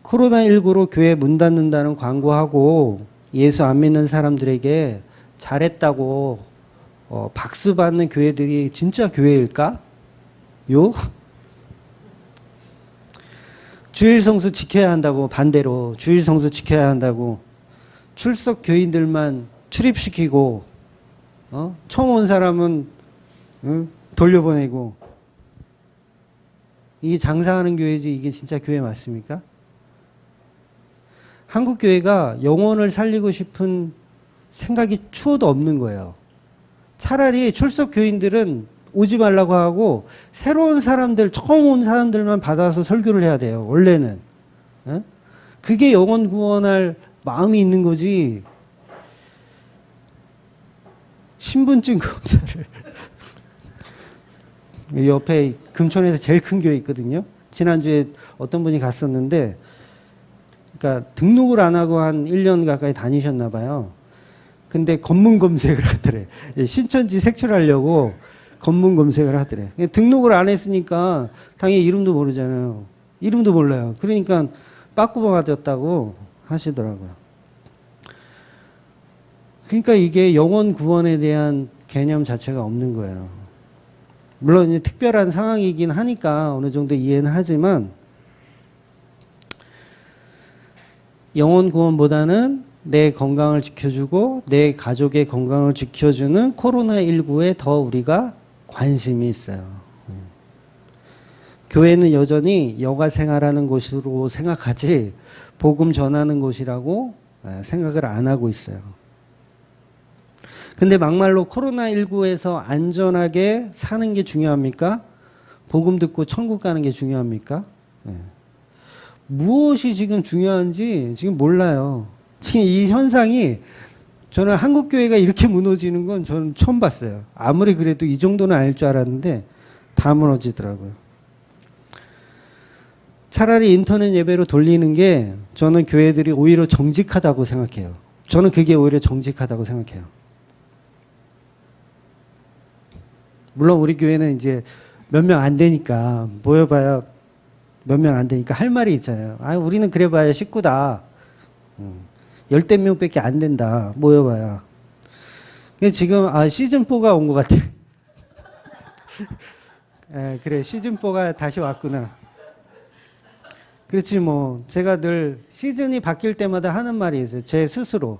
코로나19로 교회 문 닫는다는 광고하고 예수 안 믿는 사람들에게 잘했다고 박수 받는 교회들이 진짜 교회일까? 주일 성수 지켜야 한다고, 반대로 주일 성수 지켜야 한다고 출석 교인들만 출입시키고 처음 온 사람은 돌려보내고, 이게 장사하는 교회지 이게 진짜 교회 맞습니까? 한국 교회가 영혼을 살리고 싶은 생각이 추호도 없는 거예요. 차라리 출석 교인들은 오지 말라고 하고 새로운 사람들, 처음 온 사람들만 받아서 설교를 해야 돼요. 원래는. 그게 영혼 구원할 마음이 있는 거지. 신분증 검사를 옆에 금천에서 제일 큰 교회 있거든요. 지난주에 어떤 분이 갔었는데, 그러니까 등록을 안 하고 한 1년 가까이 다니셨나 봐요. 근데 검문 검색을 하더래. 신천지 색출하려고 검문 검색을 하더래. 등록을 안 했으니까 당연히 이름도 모르잖아요. 이름도 몰라요. 그러니까 빠꾸바 맞았다고 하시더라고요. 그러니까 이게 영혼 구원에 대한 개념 자체가 없는 거예요. 물론 이제 특별한 상황이긴 하니까 어느 정도 이해는 하지만, 영혼 구원보다는 내 건강을 지켜주고 내 가족의 건강을 지켜주는 코로나19에 더 우리가 관심이 있어요. 교회는 여전히 여가 생활하는 곳으로 생각하지 복음 전하는 곳이라고 생각을 안 하고 있어요. 근데 막말로 코로나19에서 안전하게 사는 게 중요합니까? 복음 듣고 천국 가는 게 중요합니까? 무엇이 지금 중요한지 지금 몰라요. 지금 이 현상이, 저는 한국 교회가 이렇게 무너지는 건 저는 처음 봤어요. 아무리 그래도 이 정도는 아닐 줄 알았는데 다 무너지더라고요. 차라리 인터넷 예배로 돌리는 게 저는 교회들이 오히려 정직하다고 생각해요. 저는 그게 오히려 정직하다고 생각해요. 물론 우리 교회는 이제 몇 명 안 되니까, 모여봐야 몇 명 안 되니까 할 말이 있잖아요. 우리는 그래봐야 식구다. 10명밖에 안 된다. 모여봐야. 근데 지금 시즌4가 온 것 같아. 그래, 시즌4가 다시 왔구나. 그렇지 뭐. 제가 늘 시즌이 바뀔 때마다 하는 말이 있어요. 제 스스로.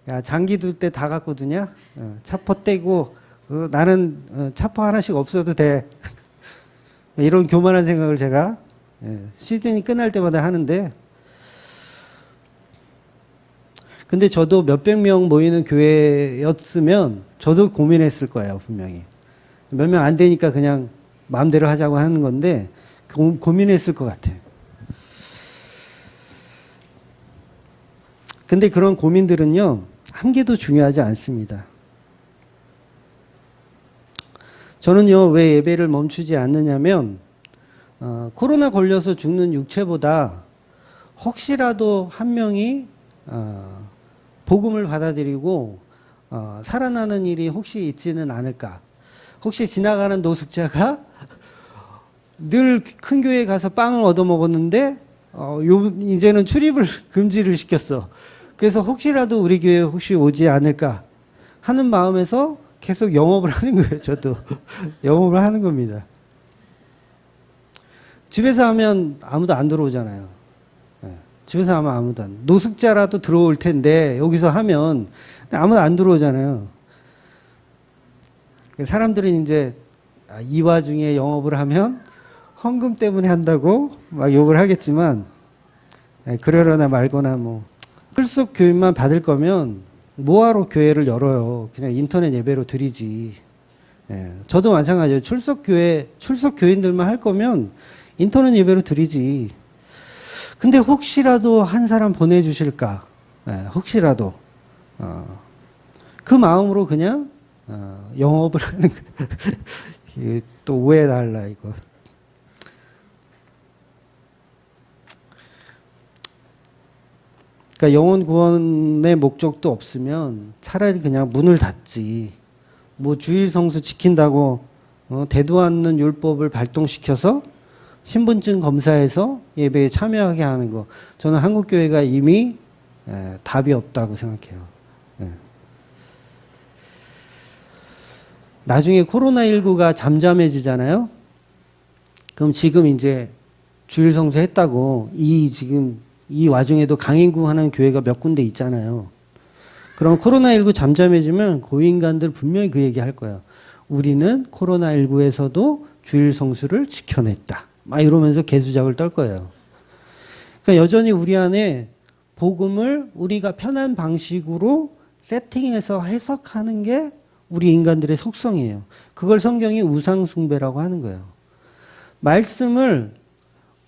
야, 장기 둘 때 다 갔거든요. 차포 떼고 나는 차포 하나씩 없어도 돼. 이런 교만한 생각을 제가 시즌이 끝날 때마다 하는데, 근데 저도 몇백 명 모이는 교회였으면 저도 고민했을 거예요, 분명히. 몇 명 안 되니까 그냥 마음대로 하자고 하는 건데 고민했을 것 같아요. 근데 그런 고민들은요, 한 개도 중요하지 않습니다. 저는요, 왜 예배를 멈추지 않느냐면, 코로나 걸려서 죽는 육체보다 혹시라도 한 명이 복음을 받아들이고 살아나는 일이 혹시 있지는 않을까. 혹시 지나가는 노숙자가 늘 큰 교회에 가서 빵을 얻어먹었는데 이제는 출입을 금지를 시켰어. 그래서 혹시라도 우리 교회에 혹시 오지 않을까 하는 마음에서 계속 영업을 하는 거예요. 저도 영업을 하는 겁니다. 집에서 하면 아무도 안 들어오잖아요. 집에서 하면 아무도 안, 노숙자라도 들어올 텐데 여기서 하면 아무도 안 들어오잖아요. 사람들은 이제 이 와중에 영업을 하면 헌금 때문에 한다고 막 욕을 하겠지만, 그러려나 말거나 뭐 끌속 교인만 받을 거면 뭐하러 교회를 열어요. 그냥 인터넷 예배로 드리지. 예, 저도 마찬가지예요. 출석 교인들만 할 거면 인터넷 예배로 드리지. 근데 혹시라도 한 사람 보내주실까? 예, 혹시라도 그 마음으로 그냥 영업을 하는 거예요. 또 오해달라 이거. 그러니까 영혼 구원의 목적도 없으면 차라리 그냥 문을 닫지. 뭐 주일 성수 지킨다고 대도 않는 율법을 발동시켜서 신분증 검사해서 예배에 참여하게 하는 거. 저는 한국 교회가 이미 답이 없다고 생각해요. 나중에 코로나19가 잠잠해지잖아요. 그럼 지금 이제 주일 성수 했다고 지금 이 와중에도 강행구 하는 교회가 몇 군데 있잖아요. 그럼 코로나19 잠잠해지면 고인간들 분명히 그 얘기 할 거예요. 우리는 코로나19에서도 주일 성수를 지켜냈다. 막 이러면서 개수작을 떨 거예요. 그러니까 여전히 우리 안에 복음을 우리가 편한 방식으로 세팅해서 해석하는 게 우리 인간들의 속성이에요. 그걸 성경이 우상숭배라고 하는 거예요. 말씀을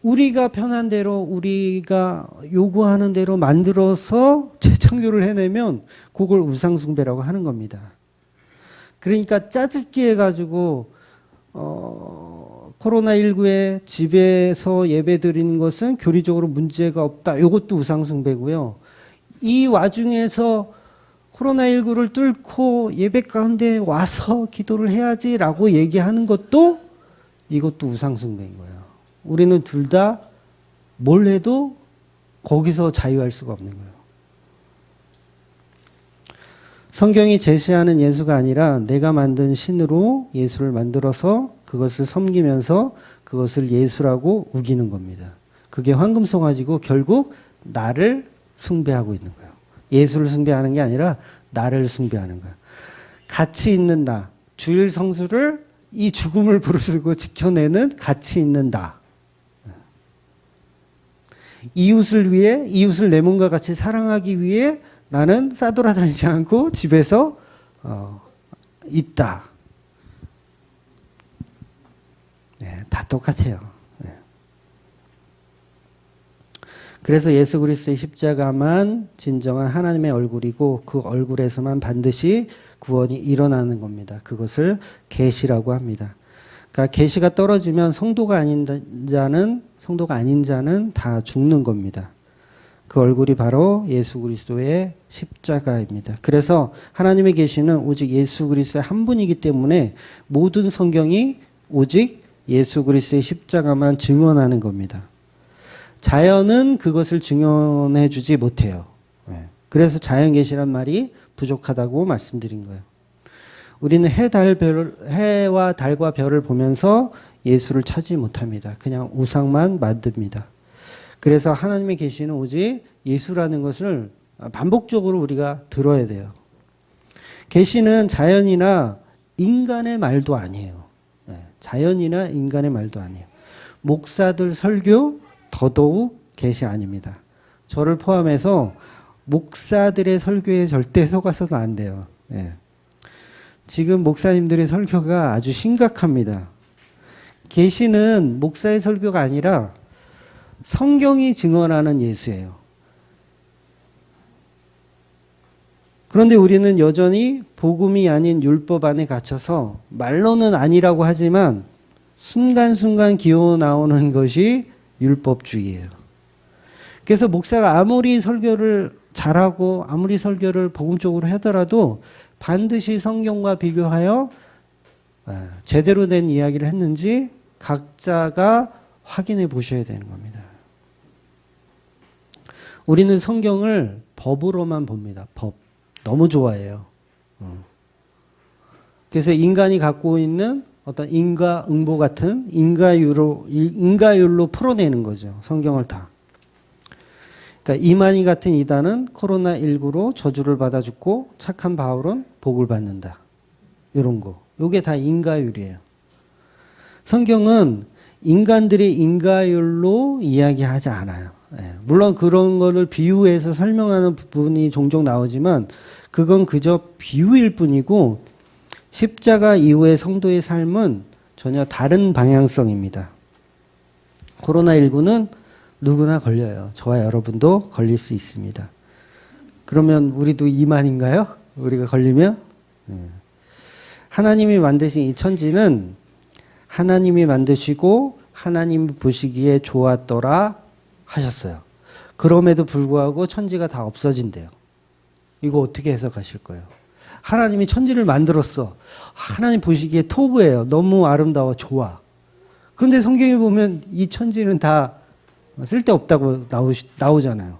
우리가 편한 대로 우리가 요구하는 대로 만들어서 재창조를 해내면 그걸 우상숭배라고 하는 겁니다. 그러니까 짜집기 해가지고 코로나19에 집에서 예배 드리는 것은 교리적으로 문제가 없다. 이것도 우상숭배고요. 이 와중에서 코로나19를 뚫고 예배 가운데 와서 기도를 해야지라고 얘기하는 것도 이것도 우상숭배인 거예요. 우리는 둘 다 뭘 해도 거기서 자유할 수가 없는 거예요. 성경이 제시하는 예수가 아니라 내가 만든 신으로 예수를 만들어서 그것을 섬기면서 그것을 예수라고 우기는 겁니다. 그게 황금송아지고 결국 나를 숭배하고 있는 거예요. 예수를 숭배하는 게 아니라 나를 숭배하는 거예요. 가치 있는 나, 주일 성수를 이 죽음을 부르고 지켜내는 가치 있는 나. 이웃을 위해, 이웃을 내 몸과 같이 사랑하기 위해 나는 싸돌아다니지 않고 집에서 있다. 네, 다 똑같아요. 네. 그래서 예수 그리스도의 십자가만 진정한 하나님의 얼굴이고 그 얼굴에서만 반드시 구원이 일어나는 겁니다. 그것을 계시라고 합니다. 그러니까 계시가 떨어지면 성도가 아닌 자는 다 죽는 겁니다. 그 얼굴이 바로 예수 그리스도의 십자가입니다. 그래서 하나님의 계시는 오직 예수 그리스도의 한 분이기 때문에 모든 성경이 오직 예수 그리스도의 십자가만 증언하는 겁니다. 자연은 그것을 증언해 주지 못해요. 그래서 자연 계시란 말이 부족하다고 말씀드린 거예요. 우리는 해와 달과 별을 보면서 예수를 찾지 못합니다. 그냥 우상만 만듭니다. 그래서 하나님의 계시는 오직 예수라는 것을 반복적으로 우리가 들어야 돼요. 계시는 자연이나 인간의 말도 아니에요. 자연이나 인간의 말도 아니에요. 목사들 설교 더더욱 계시 아닙니다. 저를 포함해서 목사들의 설교에 절대 속아서는 안 돼요. 지금 목사님들의 설교가 아주 심각합니다. 계시는 목사의 설교가 아니라 성경이 증언하는 예수예요. 그런데 우리는 여전히 복음이 아닌 율법 안에 갇혀서 말로는 아니라고 하지만 순간순간 기어 나오는 것이 율법주의예요. 그래서 목사가 아무리 설교를 잘하고 아무리 설교를 복음적으로 하더라도 반드시 성경과 비교하여 제대로 된 이야기를 했는지 각자가 확인해 보셔야 되는 겁니다. 우리는 성경을 법으로만 봅니다. 법. 너무 좋아해요. 그래서 인간이 갖고 있는 어떤 인과응보 같은 인가율로 풀어내는 거죠. 성경을 다. 그러니까 이만희 같은 이단은 코로나19로 저주를 받아 죽고 착한 바울은 복을 받는다. 이런 거. 이게 다 인가율이에요. 성경은 인간들의 인가율로 이야기하지 않아요. 물론 그런 거를 비유해서 설명하는 부분이 종종 나오지만 그건 그저 비유일 뿐이고 십자가 이후의 성도의 삶은 전혀 다른 방향성입니다. 코로나19는 누구나 걸려요. 저와 여러분도 걸릴 수 있습니다. 그러면 우리도 이만인가요? 우리가 걸리면? 하나님이 만드신 이 천지는 하나님이 만드시고 하나님이 보시기에 좋았더라 하셨어요. 그럼에도 불구하고 천지가 다 없어진대요. 이거 어떻게 해석하실 거예요? 하나님이 천지를 만들었어. 하나님 보시기에 토부예요. 너무 아름다워, 좋아. 그런데 성경에 보면 이 천지는 다 쓸데없다고 나오잖아요.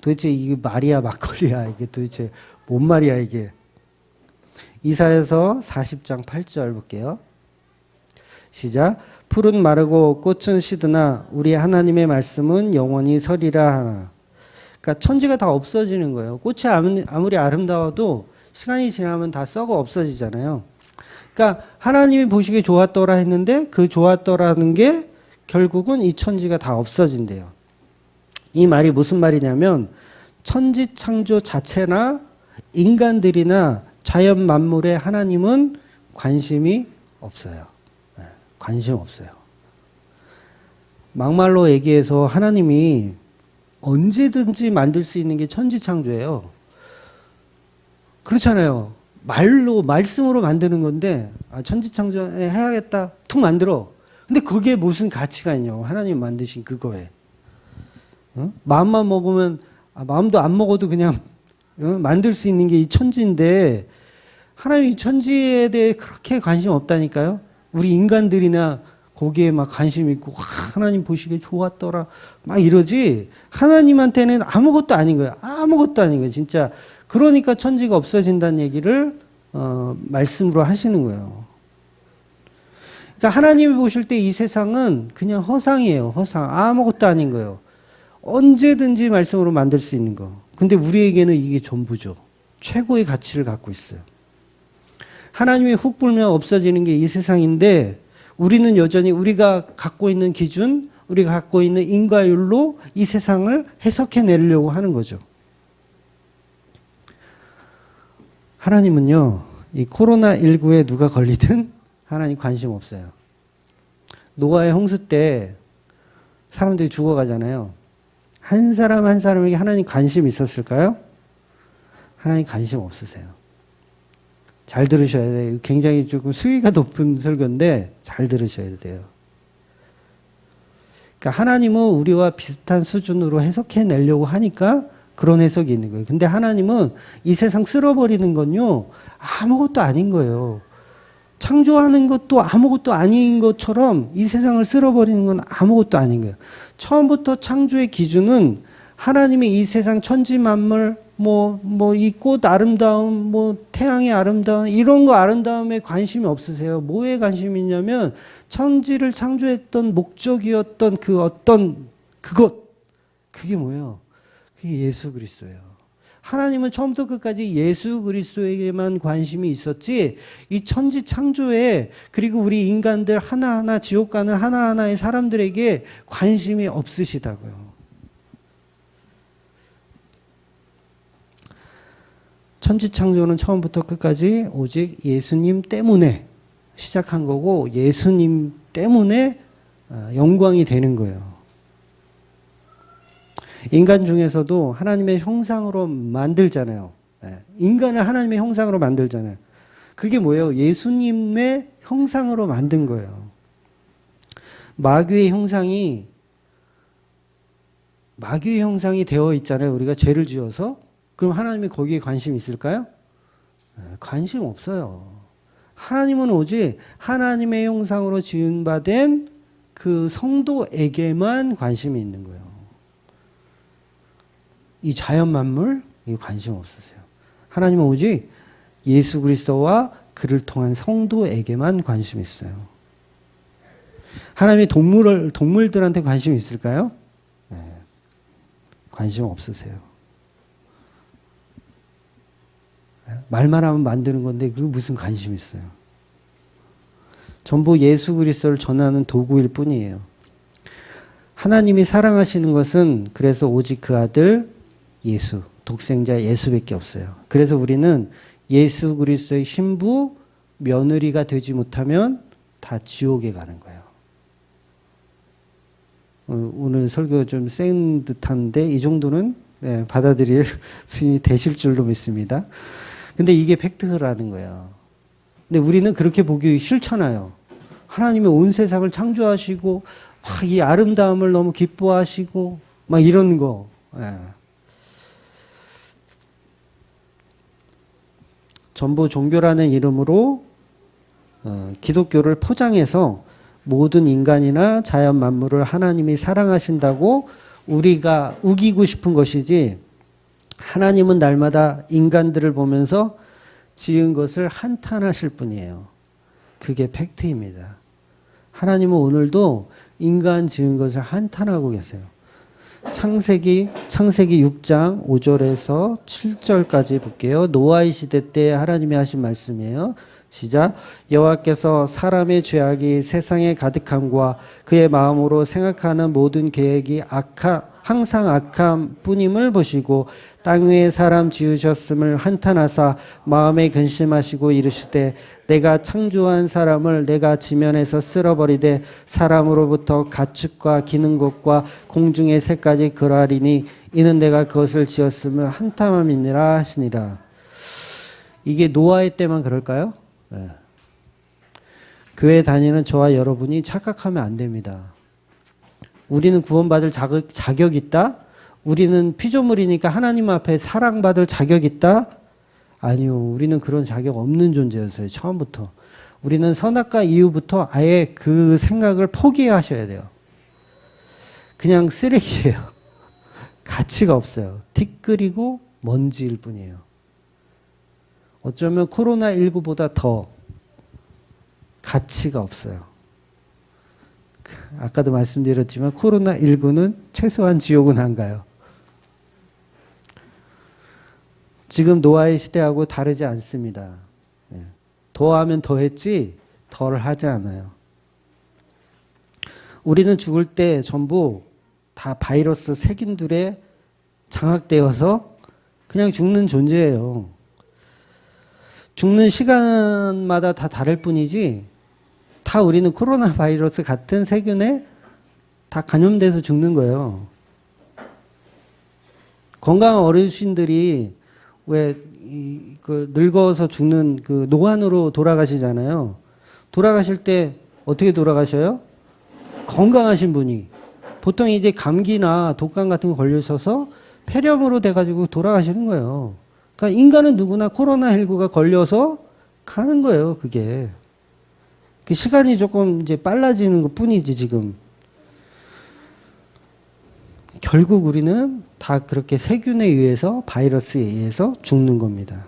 도대체 이게 말이야 막걸리야, 이게 도대체 뭔 말이야 이게. 이사야서 40장 8절 볼게요. 시작. 풀은 마르고 꽃은 시드나 우리 하나님의 말씀은 영원히 서리라 하나. 그러니까 천지가 다 없어지는 거예요. 꽃이 아무리 아름다워도 시간이 지나면 다 썩어 없어지잖아요. 그러니까 하나님이 보시기에 좋았더라 했는데 그 좋았더라는 게 결국은 이 천지가 다 없어진대요. 이 말이 무슨 말이냐면 천지 창조 자체나 인간들이나 자연 만물에 하나님은 관심이 없어요. 관심 없어요. 막말로 얘기해서 하나님이 언제든지 만들 수 있는 게 천지 창조예요. 그렇잖아요. 말씀으로 만드는 건데, 천지 창조 해야겠다. 툭 만들어. 근데 그게 무슨 가치가 있냐고. 하나님 만드신 그거에. 마음만 먹으면, 마음도 안 먹어도 그냥 만들 수 있는 게 이 천지인데, 하나님이 천지에 대해 그렇게 관심 없다니까요. 우리 인간들이나 거기에 막 관심 있고 하나님 보시기에 좋았더라 막 이러지, 하나님한테는 아무것도 아닌 거예요. 아무것도 아닌 거예요. 진짜. 그러니까 천지가 없어진다는 얘기를 말씀으로 하시는 거예요. 그러니까 하나님이 보실 때 이 세상은 그냥 허상이에요. 허상. 아무것도 아닌 거예요. 언제든지 말씀으로 만들 수 있는 거. 근데 우리에게는 이게 전부죠. 최고의 가치를 갖고 있어요. 하나님이 훅 불면 없어지는 게 이 세상인데, 우리는 여전히 우리가 갖고 있는 기준, 우리가 갖고 있는 인과율로 이 세상을 해석해내려고 하는 거죠. 하나님은요, 이 코로나19에 누가 걸리든 하나님 관심 없어요. 노아의 홍수 때 사람들이 죽어가잖아요. 한 사람 한 사람에게 하나님 관심 있었을까요? 하나님 관심 없으세요. 잘 들으셔야 돼요. 굉장히 조금 수위가 높은 설교인데 잘 들으셔야 돼요. 그러니까 하나님은 우리와 비슷한 수준으로 해석해내려고 하니까 그런 해석이 있는 거예요. 근데 하나님은 이 세상 쓸어버리는 건요, 아무것도 아닌 거예요. 창조하는 것도 아무것도 아닌 것처럼 이 세상을 쓸어버리는 건 아무것도 아닌 거예요. 처음부터 창조의 기준은 하나님이 이 세상 천지 만물, 이 꽃 아름다움, 태양의 아름다움, 이런 거 아름다움에 관심이 없으세요. 뭐에 관심이 있냐면 천지를 창조했던 목적이었던 그게 뭐예요? 그게 예수 그리스도예요. 하나님은 처음부터 끝까지 예수 그리스도에게만 관심이 있었지, 이 천지 창조에, 그리고 우리 인간들 하나하나, 지옥 가는 하나하나의 사람들에게 관심이 없으시다고요. 천지 창조는 처음부터 끝까지 오직 예수님 때문에 시작한 거고, 예수님 때문에 영광이 되는 거예요. 인간 중에서도 하나님의 형상으로 만들잖아요. 인간을 하나님의 형상으로 만들잖아요. 그게 뭐예요? 예수님의 형상으로 만든 거예요. 마귀의 형상이 되어 있잖아요. 우리가 죄를 지어서. 그럼 하나님이 거기에 관심 있을까요? 관심 없어요. 하나님은 오직 하나님의 형상으로 지음받은 그 성도에게만 관심이 있는 거예요. 이 자연 만물, 이 관심 없으세요. 하나님은 오직 예수 그리스도와 그를 통한 성도에게만 관심이 있어요. 하나님이 동물들한테 관심이 있을까요? 네. 관심 없으세요. 말만 하면 만드는 건데 그게 무슨 관심이 있어요. 전부 예수 그리스도를 전하는 도구일 뿐이에요. 하나님이 사랑하시는 것은 그래서 오직 그 아들 예수, 독생자 예수밖에 없어요. 그래서 우리는 예수 그리스도의 신부, 며느리가 되지 못하면 다 지옥에 가는 거예요. 오늘 설교 좀 센 듯한데 이 정도는 받아들일 수 되실 줄로 믿습니다. 근데 이게 팩트라는 거예요. 근데 우리는 그렇게 보기 싫잖아요. 하나님이 온 세상을 창조하시고 막 이 아름다움을 너무 기뻐하시고 막 이런 거. 전부 종교라는 이름으로 기독교를 포장해서 모든 인간이나 자연 만물을 하나님이 사랑하신다고 우리가 우기고 싶은 것이지, 하나님은 날마다 인간들을 보면서 지은 것을 한탄하실 뿐이에요. 그게 팩트입니다. 하나님은 오늘도 인간 지은 것을 한탄하고 계세요. 창세기 6장 5절에서 7절까지 볼게요. 노아의 시대 때 하나님이 하신 말씀이에요. 시작. 여호와께서 사람의 죄악이 세상에 가득함과 그의 마음으로 생각하는 모든 계획이 항상 악함 뿐임을 보시고 땅 위에 사람 지으셨음을 한탄하사 마음에 근심하시고 이르시되 내가 창조한 사람을 내가 지면에서 쓸어버리되 사람으로부터 가축과 기는 것과 공중의 새까지 그러하리니 이는 내가 그것을 지었음을 한탄함이니라 하시니라. 이게 노아의 때만 그럴까요? 네. 교회 다니는 저와 여러분이 착각하면 안 됩니다. 우리는 구원받을 자격 있다? 우리는 피조물이니까 하나님 앞에 사랑받을 자격 있다? 아니요. 우리는 그런 자격 없는 존재였어요. 처음부터. 우리는 선악과 이후부터 아예 그 생각을 포기하셔야 돼요. 그냥 쓰레기예요. 가치가 없어요. 티끌이고 먼지일 뿐이에요. 어쩌면 코로나19보다 더 가치가 없어요. 아까도 말씀드렸지만 코로나19는 최소한 지옥은 안 가요. 지금 노아의 시대하고 다르지 않습니다. 더하면 더했지 덜 하지 않아요. 우리는 죽을 때 전부 다 바이러스 세균들에 장악되어서 그냥 죽는 존재예요. 죽는 시간마다 다 다를 뿐이지 다 우리는 코로나 바이러스 같은 세균에 다 감염돼서 죽는 거예요. 건강한 어르신들이 왜 늙어서 죽는 그 노안으로 돌아가시잖아요. 돌아가실 때 어떻게 돌아가셔요? 건강하신 분이. 보통 이제 감기나 독감 같은 거 걸리셔서 폐렴으로 돼가지고 돌아가시는 거예요. 그러니까 인간은 누구나 코로나19가 걸려서 가는 거예요, 그게. 그 시간이 조금 이제 빨라지는 것 뿐이지, 지금. 결국 우리는 다 그렇게 세균에 의해서, 바이러스에 의해서 죽는 겁니다.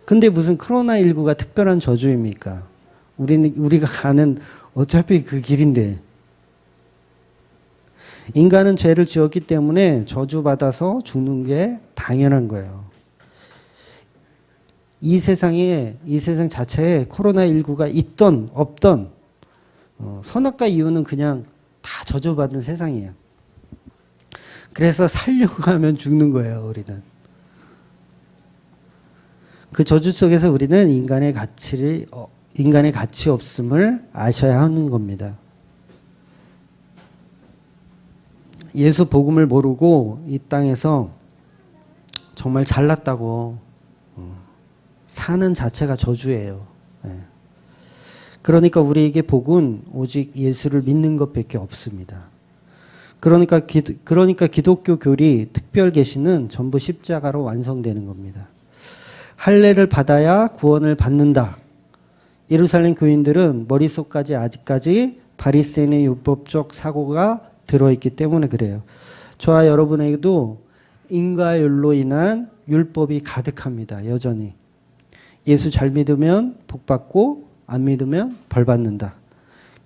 근데 무슨 코로나19가 특별한 저주입니까? 우리가 가는 어차피 그 길인데. 인간은 죄를 지었기 때문에 저주받아서 죽는 게 당연한 거예요. 이 세상 자체에 코로나19가 있던 없던 선악과 이유는 그냥 다 저주받은 세상이에요. 그래서 살려고 하면 죽는 거예요, 우리는. 그 저주 속에서 우리는 인간의 가치 없음을 아셔야 하는 겁니다. 예수 복음을 모르고 이 땅에서 정말 잘났다고 사는 자체가 저주예요. 그러니까 우리에게 복은 오직 예수를 믿는 것밖에 없습니다. 그러니까 기독교 교리 특별 계시는 전부 십자가로 완성되는 겁니다. 할례를 받아야 구원을 받는다. 예루살렘 교인들은 머릿속까지 아직까지 바리새인의 율법적 사고가 들어있기 때문에 그래요. 저와 여러분에게도 인과율로 인한 율법이 가득합니다. 여전히. 예수 잘 믿으면 복 받고 안 믿으면 벌 받는다.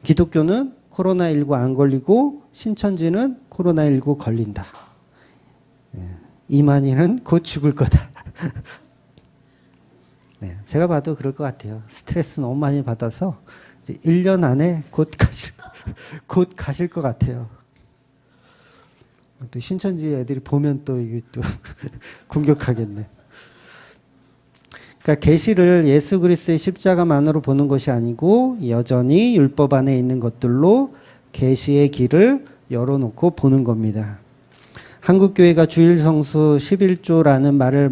기독교는 코로나19 안 걸리고 신천지는 코로나19 걸린다. 이만희는 곧 죽을 거다. 네, 제가 봐도 그럴 것 같아요. 스트레스 너무 많이 받아서 이제 1년 안에 곧 가실 것 같아요. 또 신천지 애들이 보면 또 이게 또 공격하겠네. 그러니까 계시를 예수 그리스도의 십자가만으로 보는 것이 아니고 여전히 율법 안에 있는 것들로 계시의 길을 열어놓고 보는 겁니다. 한국교회가 주일성수 11조라는 말을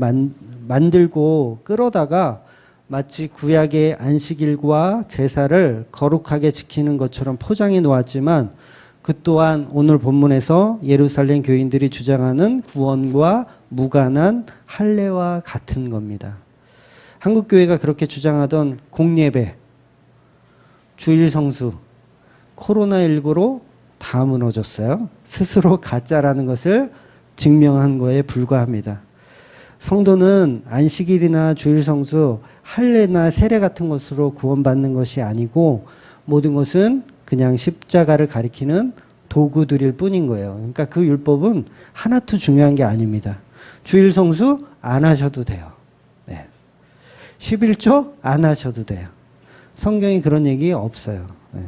만들고 끌어다가 마치 구약의 안식일과 제사를 거룩하게 지키는 것처럼 포장해 놓았지만 그 또한 오늘 본문에서 예루살렘 교인들이 주장하는 구원과 무관한 할례와 같은 겁니다. 한국교회가 그렇게 주장하던 공예배, 주일성수, 코로나19로 다 무너졌어요. 스스로 가짜라는 것을 증명한 거에 불과합니다. 성도는 안식일이나 주일성수, 할례나 세례 같은 것으로 구원받는 것이 아니고 모든 것은 그냥 십자가를 가리키는 도구들일 뿐인 거예요. 그러니까 그 율법은 하나도 중요한 게 아닙니다. 주일성수 안 하셔도 돼요. 네. 11조 안 하셔도 돼요. 성경에 그런 얘기 없어요. 네.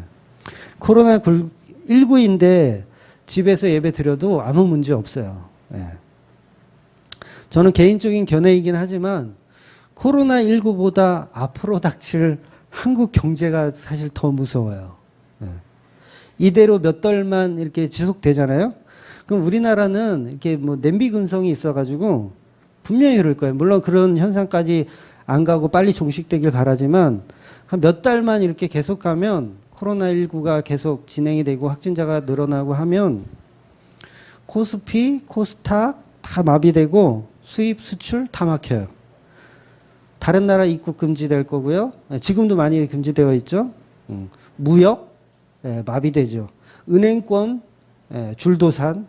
코로나19인데 집에서 예배 드려도 아무 문제 없어요. 네. 저는 개인적인 견해이긴 하지만 코로나19보다 앞으로 닥칠 한국 경제가 사실 더 무서워요. 네. 이대로 몇 달만 이렇게 지속되잖아요. 그럼 우리나라는 이렇게 뭐 냄비 근성이 있어가지고 분명히 그럴 거예요. 물론 그런 현상까지 안 가고 빨리 종식되길 바라지만 한 몇 달만 이렇게 계속 가면 코로나19가 계속 진행이 되고 확진자가 늘어나고 하면 코스피, 코스닥 다 마비되고 수입, 수출 다 막혀요. 다른 나라 입국 금지될 거고요. 지금도 많이 금지되어 있죠. 무역 마비되죠. 은행권 줄도산,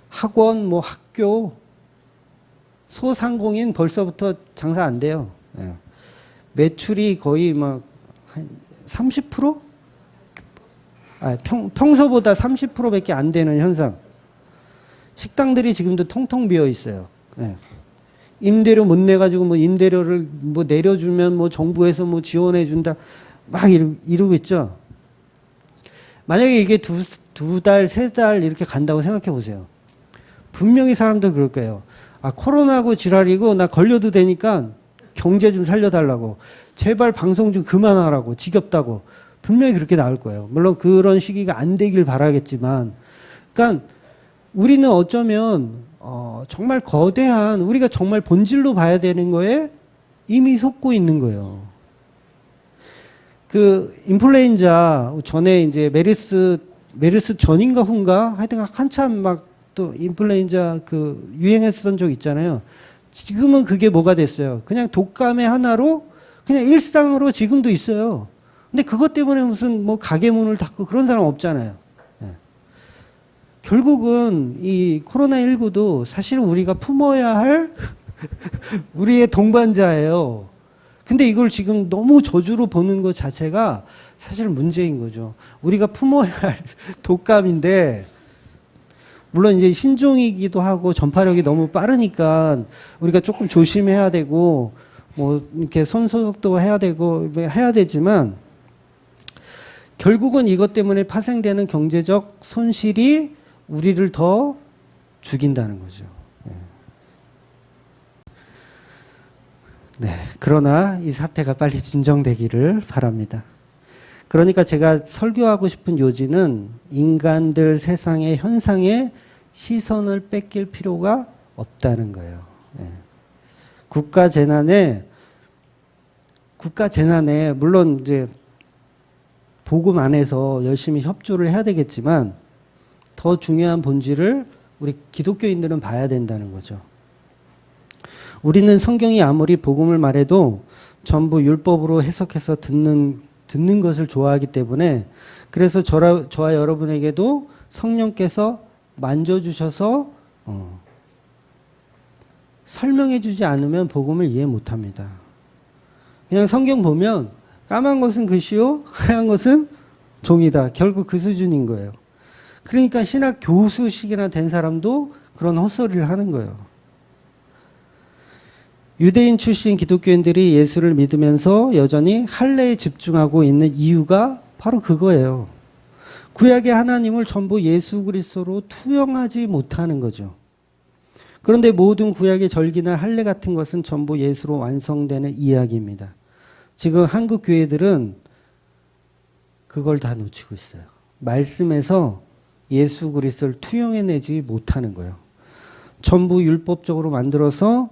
학원, 뭐 학교, 소상공인 벌써부터 장사 안 돼요. 매출이 거의 막 한 30%? 평소보다 30%밖에 안 되는 현상. 식당들이 지금도 텅텅 비어 있어요. 임대료 못 내가지고 뭐 임대료를 뭐 내려주면 뭐 정부에서 뭐 지원해준다 막 이러고 있죠. 만약에 이게 두 달, 세 달 이렇게 간다고 생각해 보세요. 분명히 사람들 그럴 거예요. 아, 코로나고 지랄이고 나 걸려도 되니까 경제 좀 살려달라고. 제발 방송 좀 그만하라고. 지겹다고. 분명히 그렇게 나올 거예요. 물론 그런 시기가 안 되길 바라겠지만. 그러니까 우리는 어쩌면 정말 거대한 우리가 정말 본질로 봐야 되는 거에 이미 속고 있는 거예요. 그 인플루엔자 전에 이제 메르스 전인가 후인가 하여튼 한참 막 또 인플루엔자 그 유행했던 적 있잖아요. 지금은 그게 뭐가 됐어요? 그냥 독감의 하나로 그냥 일상으로 지금도 있어요. 근데 그것 때문에 무슨 뭐 가게 문을 닫고 그런 사람 없잖아요. 결국은 이 코로나19도 사실 우리가 품어야 할 우리의 동반자예요. 근데 이걸 지금 너무 저주로 보는 것 자체가 사실 문제인 거죠. 우리가 품어야 할 독감인데, 물론 이제 신종이기도 하고 전파력이 너무 빠르니까 우리가 조금 조심해야 되고, 뭐 이렇게 손 소독도 해야 되고 해야 되지만, 결국은 이것 때문에 파생되는 경제적 손실이 우리를 더 죽인다는 거죠. 네. 그러나 이 사태가 빨리 진정되기를 바랍니다. 그러니까 제가 설교하고 싶은 요지는 인간들 세상의 현상에 시선을 뺏길 필요가 없다는 거예요. 국가 재난에 물론 이제 복음 안에서 열심히 협조를 해야 되겠지만 더 중요한 본질을 우리 기독교인들은 봐야 된다는 거죠. 우리는 성경이 아무리 복음을 말해도 전부 율법으로 해석해서 듣는 것을 좋아하기 때문에, 그래서 저와 여러분에게도 성령께서 만져주셔서 설명해주지 않으면 복음을 이해 못합니다. 그냥 성경 보면 까만 것은 글씨요, 하얀 것은 종이다. 결국 그 수준인 거예요. 그러니까 신학 교수식이나 된 사람도 그런 헛소리를 하는 거예요. 유대인 출신 기독교인들이 예수를 믿으면서 여전히 할례에 집중하고 있는 이유가 바로 그거예요. 구약의 하나님을 전부 예수 그리스도로 투영하지 못하는 거죠. 그런데 모든 구약의 절기나 할례 같은 것은 전부 예수로 완성되는 이야기입니다. 지금 한국 교회들은 그걸 다 놓치고 있어요. 말씀에서 예수 그리스도를 투영해내지 못하는 거예요. 전부 율법적으로 만들어서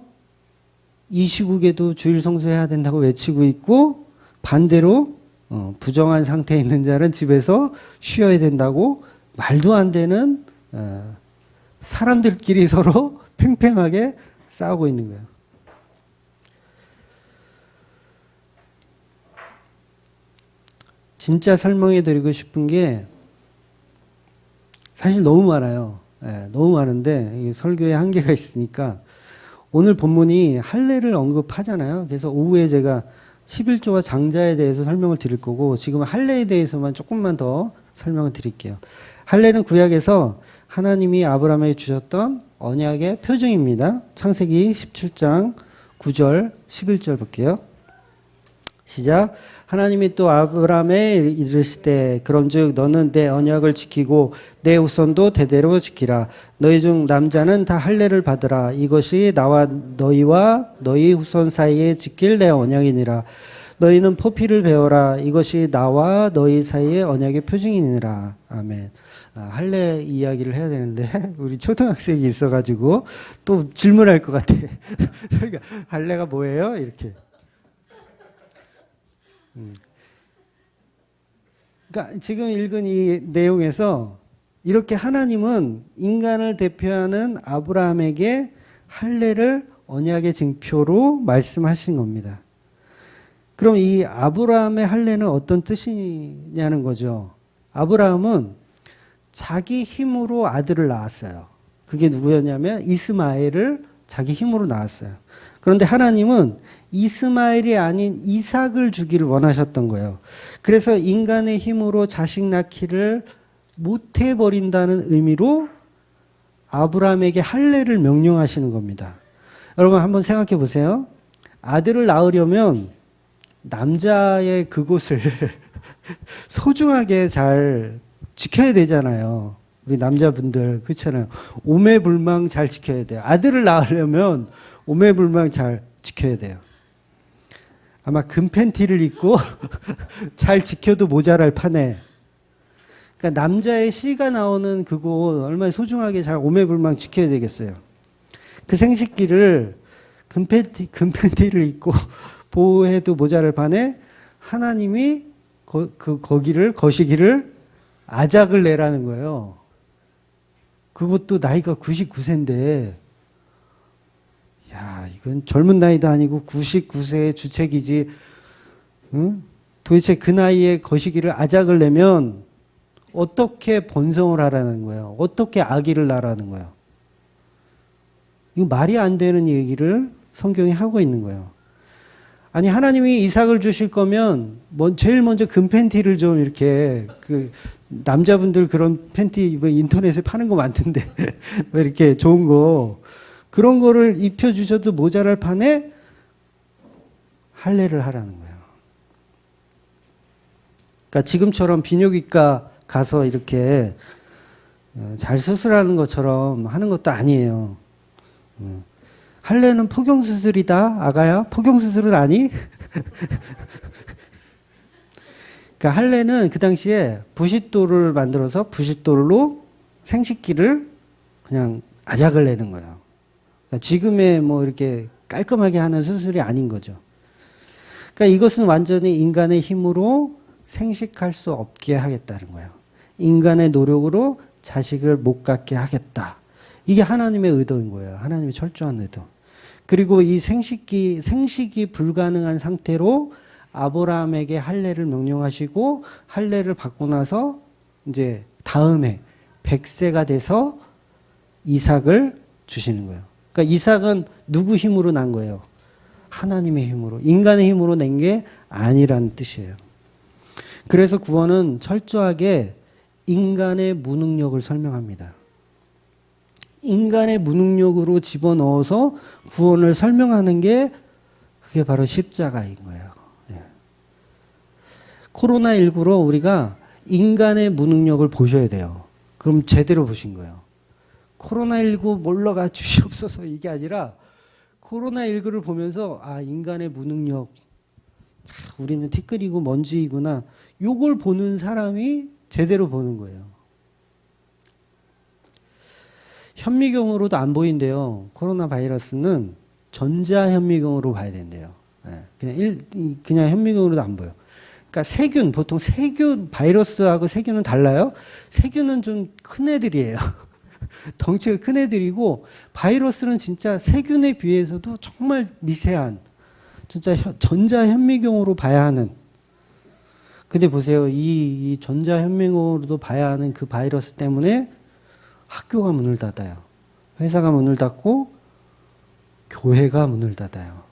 이 시국에도 주일 성수해야 된다고 외치고 있고, 반대로 부정한 상태에 있는 자는 집에서 쉬어야 된다고 말도 안 되는 사람들끼리 서로 팽팽하게 싸우고 있는 거예요. 진짜 설명해 드리고 싶은 게 사실 너무 많아요. 너무 많은데 설교에 한계가 있으니까 오늘 본문이 할례를 언급하잖아요. 그래서 오후에 제가 11조와 장자에 대해서 설명을 드릴 거고, 지금 할례에 대해서만 조금만 더 설명을 드릴게요. 할례는 구약에서 하나님이 아브라함에게 주셨던 언약의 표징입니다. 창세기 17장 9절 11절 볼게요. 시작. 하나님이 또 아브라함에 이르시되 그런즉 너는 내 언약을 지키고 내 후손도 대대로 지키라. 너희 중 남자는 다 할례를 받으라. 이것이 나와 너희와 너희 후손 사이에 지킬 내 언약이니라. 너희는 포피를 배워라. 이것이 나와 너희 사이의 언약의 표징이니라. 아멘. 할례 이야기를 해야 되는데 우리 초등학생이 있어가지고 또 질문할 것 같아. 그러니까 할례가 뭐예요? 이렇게. 그러니까 지금 읽은 이 내용에서 이렇게 하나님은 인간을 대표하는 아브라함에게 할례를 언약의 징표로 말씀하신 겁니다. 그럼 이 아브라함의 할례는 어떤 뜻이냐는 거죠. 아브라함은 자기 힘으로 아들을 낳았어요. 그게 누구였냐면 이스마엘을 자기 힘으로 낳았어요. 그런데 하나님은 이스마엘이 아닌 이삭을 주기를 원하셨던 거예요. 그래서 인간의 힘으로 자식 낳기를 못 해버린다는 의미로 아브라함에게 할례를 명령하시는 겁니다. 여러분 한번 생각해 보세요. 아들을 낳으려면 남자의 그곳을 소중하게 잘 지켜야 되잖아요. 우리 남자분들 그렇잖아요. 오매불망 잘 지켜야 돼요. 아들을 낳으려면 오매불망 잘 지켜야 돼요. 아마 금 팬티를 입고 잘 지켜도 모자랄 판에. 그러니까 남자의 씨가 나오는 그곳 얼마나 소중하게 잘 오매불망 지켜야 되겠어요. 그 생식기를 금 팬티를 입고 보호해도 모자랄 판에 하나님이 거시기를 아작을 내라는 거예요. 그것도 나이가 99세인데, 야, 이건 젊은 나이도 아니고 99세의 주책이지, 응? 도대체 그 나이에 거시기를 아작을 내면 어떻게 번성을 하라는 거예요? 어떻게 아기를 낳으라는 거예요? 이거 말이 안 되는 얘기를 성경이 하고 있는 거예요. 아니, 하나님이 이삭을 주실 거면 제일 먼저 금 팬티를 좀 이렇게 남자분들 그런 팬티 인터넷에 파는 거 많던데 왜 이렇게 좋은 거 그런 거를 입혀주셔도 모자랄 판에 할례를 하라는 거예요. 그러니까 지금처럼 비뇨기과 가서 이렇게 잘 수술하는 것처럼 하는 것도 아니에요. 할례는 포경수술이다, 아가야? 포경수술은 아니? 그러니까 할례는 그 당시에 부싯돌을 만들어서 부싯돌로 생식기를 그냥 아작을 내는 거예요. 그러니까 지금의 뭐 이렇게 깔끔하게 하는 수술이 아닌 거죠. 그러니까 이것은 완전히 인간의 힘으로 생식할 수 없게 하겠다는 거예요. 인간의 노력으로 자식을 못 갖게 하겠다. 이게 하나님의 의도인 거예요. 하나님의 철저한 의도. 그리고 이 생식이 불가능한 상태로 아브라함에게 할례를 명령하시고 할례를 받고 나서 이제 다음에 100세가 돼서 이삭을 주시는 거예요. 그러니까 이삭은 누구 힘으로 난 거예요? 하나님의 힘으로. 인간의 힘으로 낸 게 아니라는 뜻이에요. 그래서 구원은 철저하게 인간의 무능력을 설명합니다. 인간의 무능력으로 집어넣어서 구원을 설명하는 게 그게 바로 십자가인 거예요. 네. 코로나19로 우리가 인간의 무능력을 보셔야 돼요. 그럼 제대로 보신 거예요. 코로나19 몰러가 주시옵소서 이게 아니라 코로나19를 보면서 아 인간의 무능력, 우리는 티끌이고 먼지이구나. 요걸 보는 사람이 제대로 보는 거예요. 현미경으로도 안 보인대요. 코로나 바이러스는 전자현미경으로 봐야 된대요. 그냥 현미경으로도 안 보여. 그러니까 세균, 보통 세균, 바이러스하고 세균은 달라요. 세균은 좀 큰 애들이에요. 덩치가 큰 애들이고, 바이러스는 진짜 세균에 비해서도 정말 미세한, 진짜 전자현미경으로 봐야 하는. 근데 보세요. 이 전자현미경으로도 봐야 하는 그 바이러스 때문에 학교가 문을 닫아요. 회사가 문을 닫고, 교회가 문을 닫아요.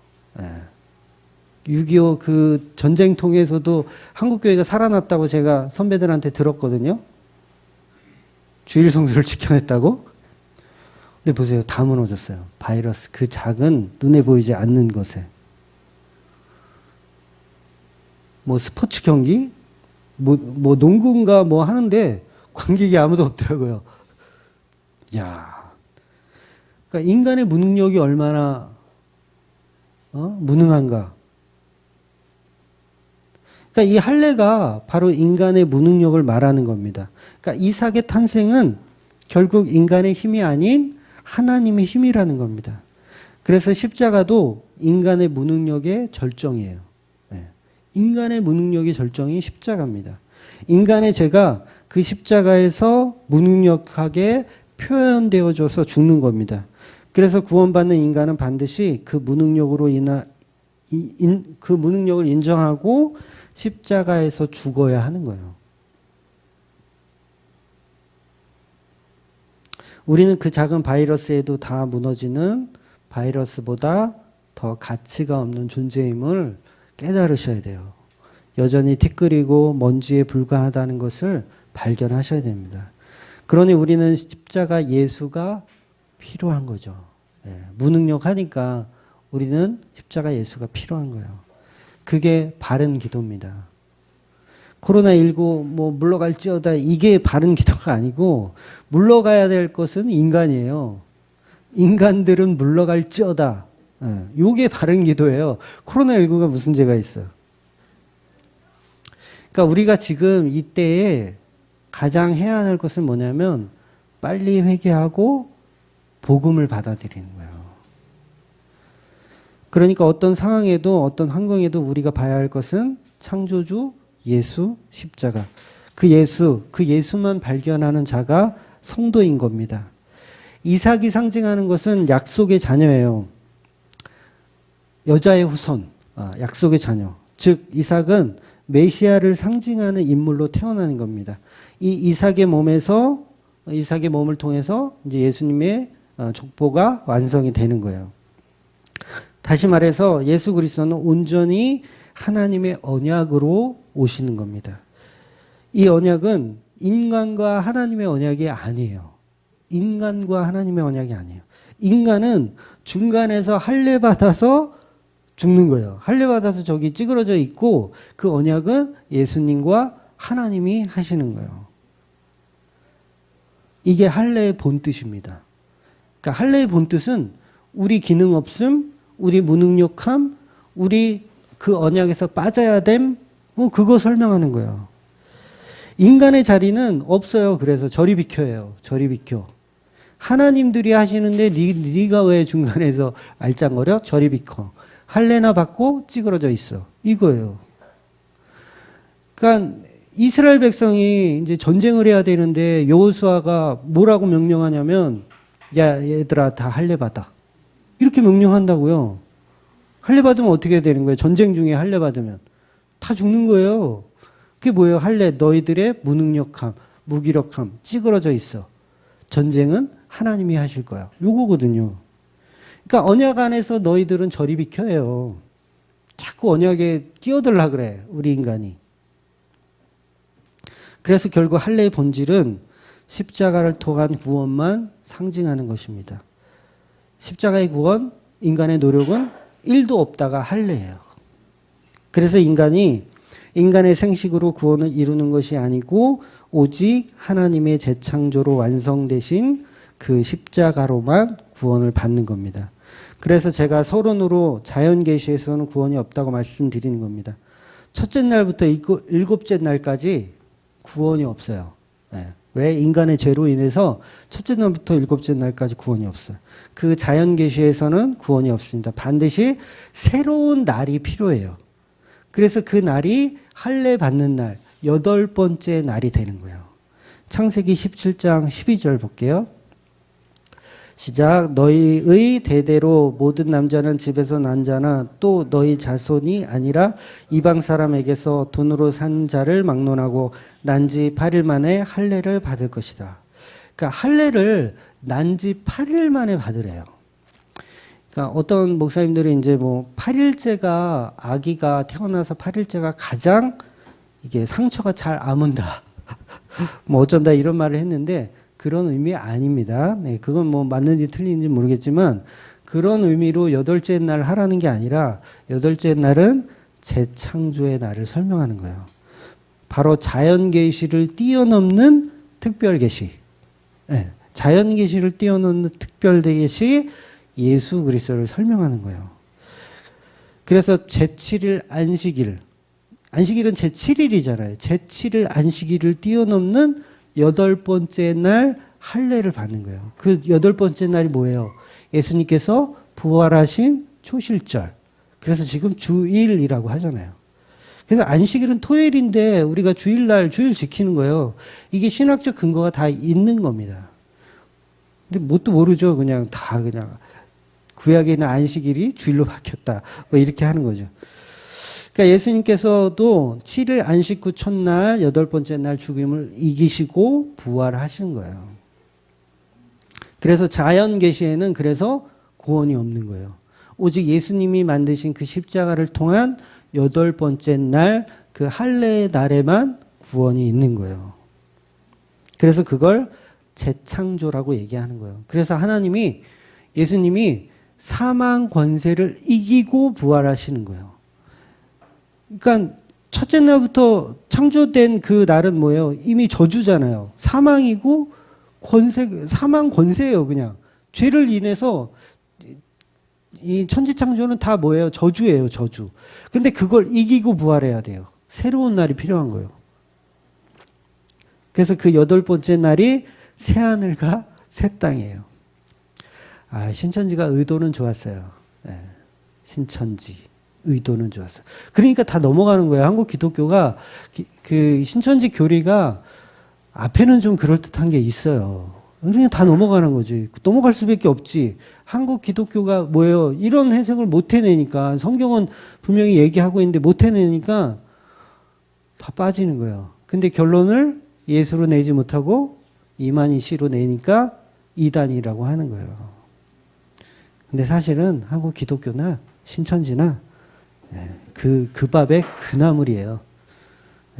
6.25 그 전쟁통에서도 한국교회가 살아났다고 제가 선배들한테 들었거든요. 주일 성수를 지켜냈다고. 근데 보세요. 다 무너졌어요. 바이러스, 그 작은 눈에 보이지 않는 것에. 뭐 스포츠 경기? 뭐 농구인가 뭐 하는데 관객이 아무도 없더라고요. 야, 그러니까 인간의 무능력이 얼마나 무능한가. 그러니까 이 할례가 바로 인간의 무능력을 말하는 겁니다. 그러니까 이삭의 탄생은 결국 인간의 힘이 아닌 하나님의 힘이라는 겁니다. 그래서 십자가도 인간의 무능력의 절정이에요. 인간의 무능력의 절정이 십자가입니다. 인간의 죄가 그 십자가에서 무능력하게 표현되어져서 죽는 겁니다. 그래서 구원받는 인간은 반드시 그 무능력으로 그 무능력을 인정하고 십자가에서 죽어야 하는 거예요. 우리는 그 작은 바이러스에도 다 무너지는 바이러스보다 더 가치가 없는 존재임을 깨달으셔야 돼요. 여전히 티끌이고 먼지에 불과하다는 것을 발견하셔야 됩니다. 그러니 우리는 십자가 예수가 필요한 거죠. 무능력하니까 우리는 십자가 예수가 필요한 거예요. 그게 바른 기도입니다. 코로나19 뭐 물러갈지어다 이게 바른 기도가 아니고 물러가야 될 것은 인간이에요. 인간들은 물러갈지어다. 요게 바른 기도예요. 코로나19가 무슨 죄가 있어요. 그러니까 우리가 지금 이때에 가장 해야 할 것은 뭐냐면 빨리 회개하고 복음을 받아들이는 거예요. 그러니까 어떤 상황에도 어떤 환경에도 우리가 봐야 할 것은 창조주 예수 십자가. 그 예수만 발견하는 자가 성도인 겁니다. 이삭이 상징하는 것은 약속의 자녀예요. 여자의 후손, 약속의 자녀. 즉 이삭은 메시아를 상징하는 인물로 태어나는 겁니다. 이 이삭의 몸을 통해서 이제 예수님의 족보가 완성이 되는 거예요. 다시 말해서 예수 그리스도는 온전히 하나님의 언약으로 오시는 겁니다. 이 언약은 인간과 하나님의 언약이 아니에요. 인간과 하나님의 언약이 아니에요. 인간은 중간에서 할례 받아서 죽는 거예요. 할례 받아서 저기 찌그러져 있고 그 언약은 예수님과 하나님이 하시는 거예요. 이게 할례의 본뜻입니다. 그러니까 할례의 본뜻은 우리 기능 없음, 우리 무능력함, 우리 그 언약에서 빠져야 됨, 그거 설명하는 거예요. 인간의 자리는 없어요. 그래서 저리 비켜요. 저리 비켜. 하나님들이 하시는데 네가 왜 중간에서 알짱거려? 저리 비켜. 할례나 받고 찌그러져 있어. 이거예요. 그러니까 이스라엘 백성이 이제 전쟁을 해야 되는데 여호수아가 뭐라고 명령하냐면 야 얘들아 다 할례 받아. 이렇게 명령한다고요. 할례 받으면 어떻게 되는 거예요? 전쟁 중에 할례 받으면 다 죽는 거예요. 그게 뭐예요? 할례 너희들의 무능력함, 무기력함, 찌그러져 있어. 전쟁은 하나님이 하실 거야. 요거거든요. 그러니까 언약 안에서 너희들은 저리 비켜요. 자꾸 언약에 끼어들라 그래. 우리 인간이. 그래서 결국 할례의 본질은 십자가를 통한 구원만 상징하는 것입니다. 십자가의 구원, 인간의 노력은 1도 없다가 할례예요. 그래서 인간의 생식으로 구원을 이루는 것이 아니고 오직 하나님의 재창조로 완성되신 그 십자가로만 구원을 받는 겁니다. 그래서 제가 서론으로 자연계시에서는 구원이 없다고 말씀드리는 겁니다. 첫째 날부터 일곱째 날까지 구원이 없어요. 네. 왜? 인간의 죄로 인해서 첫째 날부터 일곱째 날까지 구원이 없어요. 그 자연계시에서는 구원이 없습니다. 반드시 새로운 날이 필요해요. 그래서 그 날이 할례 받는 날, 8번째 날이 되는 거예요. 창세기 17장 12절 볼게요. 시작. 너희의 대대로 모든 남자는 집에서 난 자나 또 너희 자손이 아니라 이방 사람에게서 돈으로 산 자를 막론하고 난 지 8일 만에 할례를 받을 것이다. 그러니까 할례를 난 지 8일 만에 받으래요. 그러니까 어떤 목사님들이 이제 뭐 8일째가 아기가 태어나서 8일째가 가장 이게 상처가 잘 아문다. 뭐 어쩐다 이런 말을 했는데 그런 의미 아닙니다. 네, 그건 뭐 맞는지 틀린지 모르겠지만 그런 의미로 8째 날 하라는 게 아니라 8째 날은 재창조의 날을 설명하는 거예요. 바로 자연계시를 뛰어넘는 특별계시. 네, 자연계시를 뛰어넘는 특별계시 예수 그리스도를 설명하는 거예요. 그래서 제7일 안식일. 안식일은 제7일이잖아요. 제7일 안식일을 뛰어넘는 8번째 날 할례를 받는 거예요. 그 8번째 날이 뭐예요? 예수님께서 부활하신 초실절. 그래서 지금 주일이라고 하잖아요. 그래서 안식일은 토요일인데 우리가 주일날 주일 지키는 거예요. 이게 신학적 근거가 다 있는 겁니다. 근데 뭣도 모르죠. 그냥 다 그냥 구약에 있는 안식일이 주일로 바뀌었다. 뭐 이렇게 하는 거죠. 그러니까 예수님께서도 7일 안식 후 첫날 8번째 날 죽음을 이기시고 부활하신 거예요. 그래서 자연계시에는 그래서 구원이 없는 거예요. 오직 예수님이 만드신 그 십자가를 통한 8번째 날 그 할례의 날에만 구원이 있는 거예요. 그래서 그걸 재창조라고 얘기하는 거예요. 그래서 예수님이 사망 권세를 이기고 부활하시는 거예요. 그러니까 첫째 날부터 창조된 그 날은 뭐예요? 이미 저주잖아요. 사망이고 사망 권세예요, 그냥. 죄를 인해서 이 천지창조는 다 뭐예요? 저주예요, 저주. 근데 그걸 이기고 부활해야 돼요. 새로운 날이 필요한 거예요. 그래서 그 8번째 날이 새하늘과 새 땅이에요. 아, 신천지가 의도는 좋았어요. 네, 신천지. 의도는 좋았어요. 그러니까 다 넘어가는 거예요. 한국 기독교가 그 신천지 교리가 앞에는 좀 그럴듯한 게 있어요. 그러니까 다 넘어가는 거지. 넘어갈 수밖에 없지. 한국 기독교가 뭐예요? 이런 해석을 못 해내니까 성경은 분명히 얘기하고 있는데 못 해내니까 다 빠지는 거예요. 근데 결론을 예수로 내지 못하고 이만희씨로 내니까 이단이라고 하는 거예요. 근데 사실은 한국 기독교나 신천지나 그 밥의 그 나물이에요.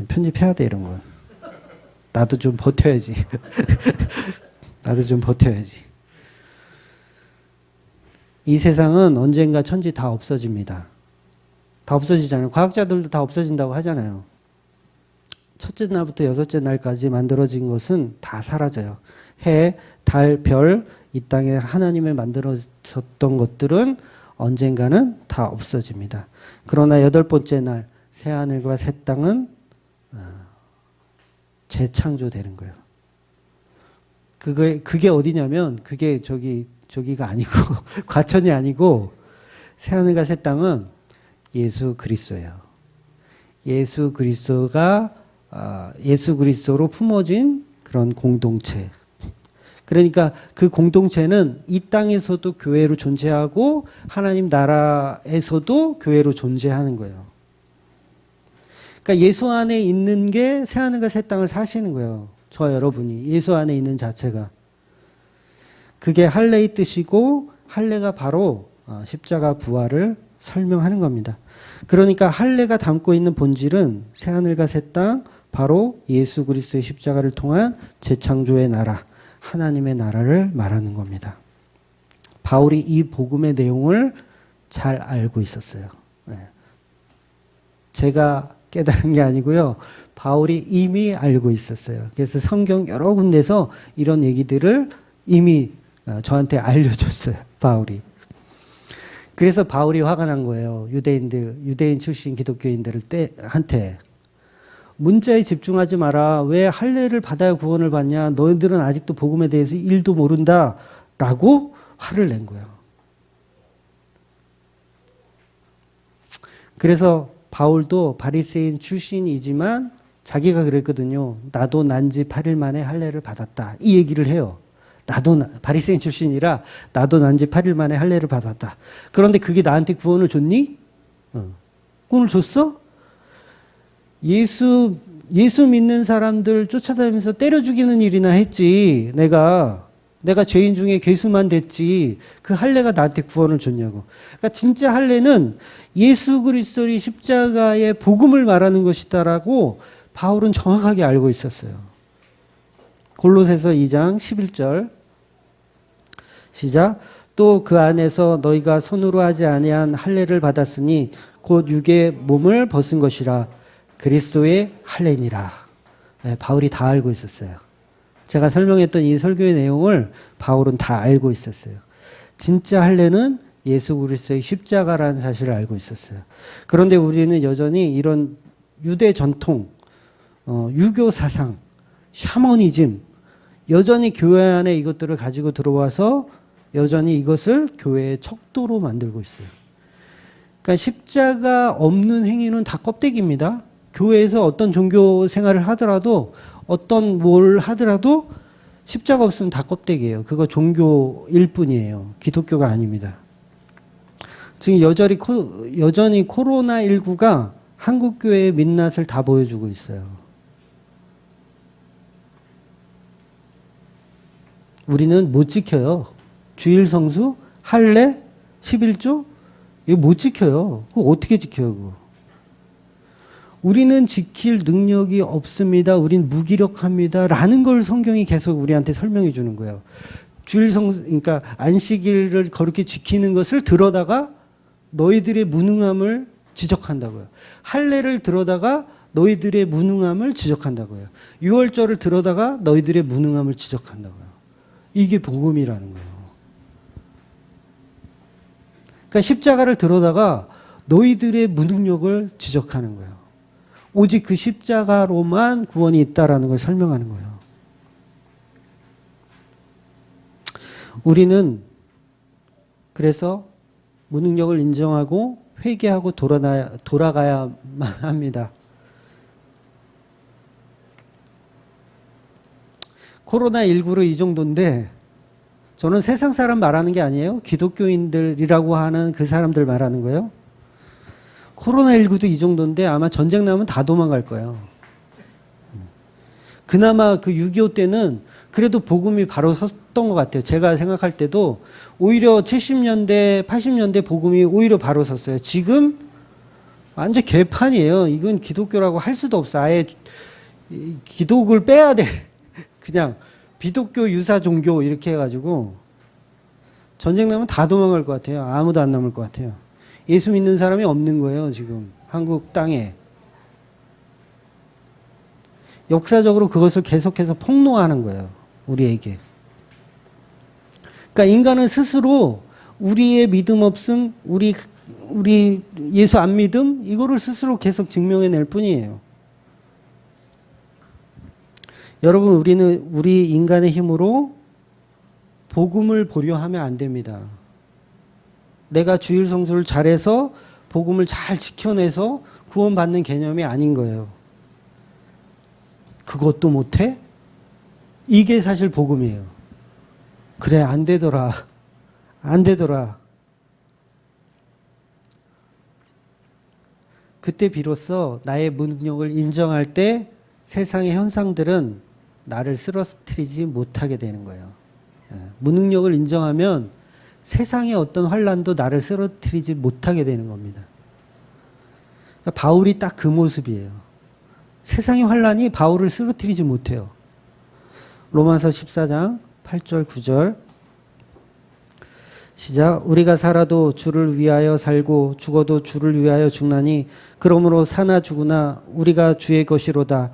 편집해야 돼, 이런 건. 나도 좀 버텨야지. 나도 좀 버텨야지. 이 세상은 언젠가 천지 다 없어집니다. 다 없어지잖아요. 과학자들도 다 없어진다고 하잖아요. 첫째 날부터 6째 날까지 만들어진 것은 다 사라져요. 해, 달, 별, 이 땅에 하나님이 만들어졌던 것들은 언젠가는 다 없어집니다. 그러나 8번째 날 새하늘과 새 땅은 재창조되는 거예요. 그게 어디냐면 그게 저기가 아니고 과천이 아니고 새하늘과 새 땅은 예수 그리스도예요. 예수 그리스도로 품어진 그런 공동체. 그러니까 그 공동체는 이 땅에서도 교회로 존재하고 하나님 나라에서도 교회로 존재하는 거예요. 그러니까 예수 안에 있는 게 새하늘과 새 땅을 사시는 거예요. 저 여러분이 예수 안에 있는 자체가. 그게 할례의 뜻이고 할례가 바로 십자가 부활을 설명하는 겁니다. 그러니까 할례가 담고 있는 본질은 새하늘과 새 땅, 바로 예수 그리스도의 십자가를 통한 재창조의 나라, 하나님의 나라를 말하는 겁니다. 바울이 이 복음의 내용을 잘 알고 있었어요. 제가 깨달은 게 아니고요. 바울이 이미 알고 있었어요. 그래서 성경 여러 군데서 이런 얘기들을 이미 저한테 알려줬어요. 바울이. 그래서 바울이 화가 난 거예요. 유대인 출신 기독교인들한테. 문자에 집중하지 마라. 왜 할례를 받아야 구원을 받냐. 너희들은 아직도 복음에 대해서 1도 모른다. 라고 화를 낸 거예요. 그래서 바울도 바리새인 출신이지만 자기가 그랬거든요. 나도 난지 8일 만에 할례를 받았다. 이 얘기를 해요. 바리새인 출신이라 나도 난지 8일 만에 할례를 받았다. 그런데 그게 나한테 구원을 줬니? 구원을 줬어? 예수 믿는 사람들 쫓아다니면서 때려 죽이는 일이나 했지. 내가 죄인 중에 괴수만 됐지. 그 할례가 나한테 구원을 줬냐고. 그러니까 진짜 할례는 예수 그리스도의 십자가의 복음을 말하는 것이다라고 바울은 정확하게 알고 있었어요. 골로새서 2장 11절 시작. 또 그 안에서 너희가 손으로 하지 아니한 할례를 받았으니 곧 육의 몸을 벗은 것이라. 그리스도의 할례니라. 네, 바울이 다 알고 있었어요. 제가 설명했던 이 설교의 내용을 바울은 다 알고 있었어요. 진짜 할례는 예수 그리스도의 십자가라는 사실을 알고 있었어요. 그런데 우리는 여전히 이런 유대 전통, 유교 사상, 샤머니즘, 여전히 교회 안에 이것들을 가지고 들어와서 여전히 이것을 교회의 척도로 만들고 있어요. 그러니까 십자가 없는 행위는 다 껍데기입니다. 교회에서 어떤 종교 생활을 하더라도 어떤 뭘 하더라도 십자가 없으면 다 껍데기예요. 그거 종교일 뿐이에요. 기독교가 아닙니다. 지금 여전히 코로나19가 한국 교회의 민낯을 다 보여주고 있어요. 우리는 못 지켜요. 주일 성수, 할례, 11조 이거 못 지켜요. 그거 어떻게 지켜요? 그거? 우리는 지킬 능력이 없습니다. 우린 무기력합니다. 라는 걸 성경이 계속 우리한테 설명해 주는 거예요. 그러니까 안식일을 거룩히 지키는 것을 들어다가 너희들의 무능함을 지적한다고요. 할례를 들어다가 너희들의 무능함을 지적한다고요. 유월절을 들어다가 너희들의 무능함을 지적한다고요. 이게 복음이라는 거예요. 그러니까 십자가를 들어다가 너희들의 무능력을 지적하는 거예요. 오직 그 십자가로만 구원이 있다라는 걸 설명하는 거예요. 우리는 그래서 무능력을 인정하고 회개하고 돌아가야만 합니다. 코로나19로 이 정도인데 저는 세상 사람 말하는 게 아니에요. 기독교인들이라고 하는 그 사람들 말하는 거예요. 코로나19도 이 정도인데 아마 전쟁 나면 다 도망갈 거예요. 그나마 그 6.25 때는 그래도 복음이 바로 섰던 것 같아요. 제가 생각할 때도 오히려 70년대, 80년대 복음이 오히려 바로 섰어요. 지금 완전 개판이에요. 이건 기독교라고 할 수도 없어. 아예 기독을 빼야 돼. 그냥 비독교 유사 종교 이렇게 해가지고 전쟁 나면 다 도망갈 것 같아요. 아무도 안 남을 것 같아요. 예수 믿는 사람이 없는 거예요. 지금 한국 땅에. 역사적으로 그것을 계속해서 폭로하는 거예요. 우리에게. 그러니까 인간은 스스로 우리의 믿음 없음, 우리 예수 안 믿음 이거를 스스로 계속 증명해낼 뿐이에요. 여러분, 우리 인간의 힘으로 복음을 보려 하면 안 됩니다. 내가 주일 성수를 잘해서 복음을 잘 지켜내서 구원받는 개념이 아닌 거예요. 그것도 못해? 이게 사실 복음이에요. 그래, 안 되더라. 안 되더라. 그때 비로소 나의 무능력을 인정할 때 세상의 현상들은 나를 쓰러뜨리지 못하게 되는 거예요. 무능력을 인정하면 세상의 어떤 환란도 나를 쓰러뜨리지 못하게 되는 겁니다. 그러니까 바울이 딱 그 모습이에요. 세상의 환란이 바울을 쓰러뜨리지 못해요. 로마서 14장 8절 9절 시작. 우리가 살아도 주를 위하여 살고 죽어도 주를 위하여 죽나니 그러므로 사나 죽으나 우리가 주의 것이로다.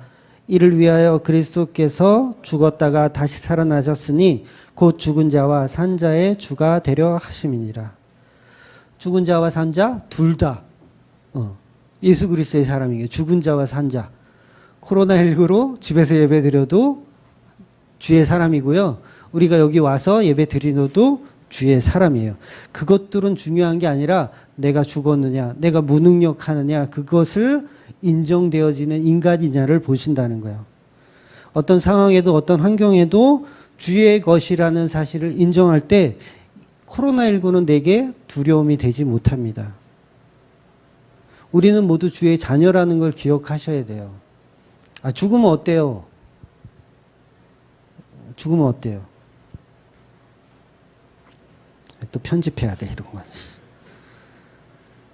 이를 위하여 그리스도께서 죽었다가 다시 살아나셨으니 곧 죽은 자와 산 자의 주가 되려 하심이니라. 죽은 자와 산 자 둘 다 예수 그리스도의 사람이에요. 죽은 자와 산 자. 코로나19로 집에서 예배 드려도 주의 사람이고요. 우리가 여기 와서 예배 드리노도 주의 사람이에요. 그것들은 중요한 게 아니라 내가 죽었느냐, 내가 무능력하느냐, 그것을 인정되어지는 인간이냐를 보신다는 거예요. 어떤 상황에도 어떤 환경에도 주의 것이라는 사실을 인정할 때 코로나19는 내게 두려움이 되지 못합니다. 우리는 모두 주의 자녀라는 걸 기억하셔야 돼요. 죽으면 어때요? 죽으면 어때요? 또 편집해야 돼, 이런 거.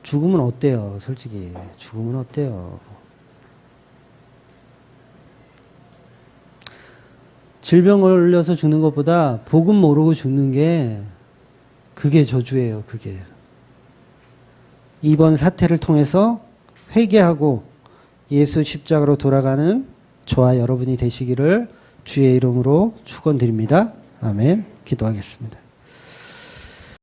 죽으면 어때요? 솔직히. 죽으면 어때요? 질병 걸려서 죽는 것보다 복음 모르고 죽는 게 그게 저주예요, 그게. 이번 사태를 통해서 회개하고 예수 십자가로 돌아가는 저와 여러분이 되시기를 주의 이름으로 축원드립니다. 아멘. 기도하겠습니다.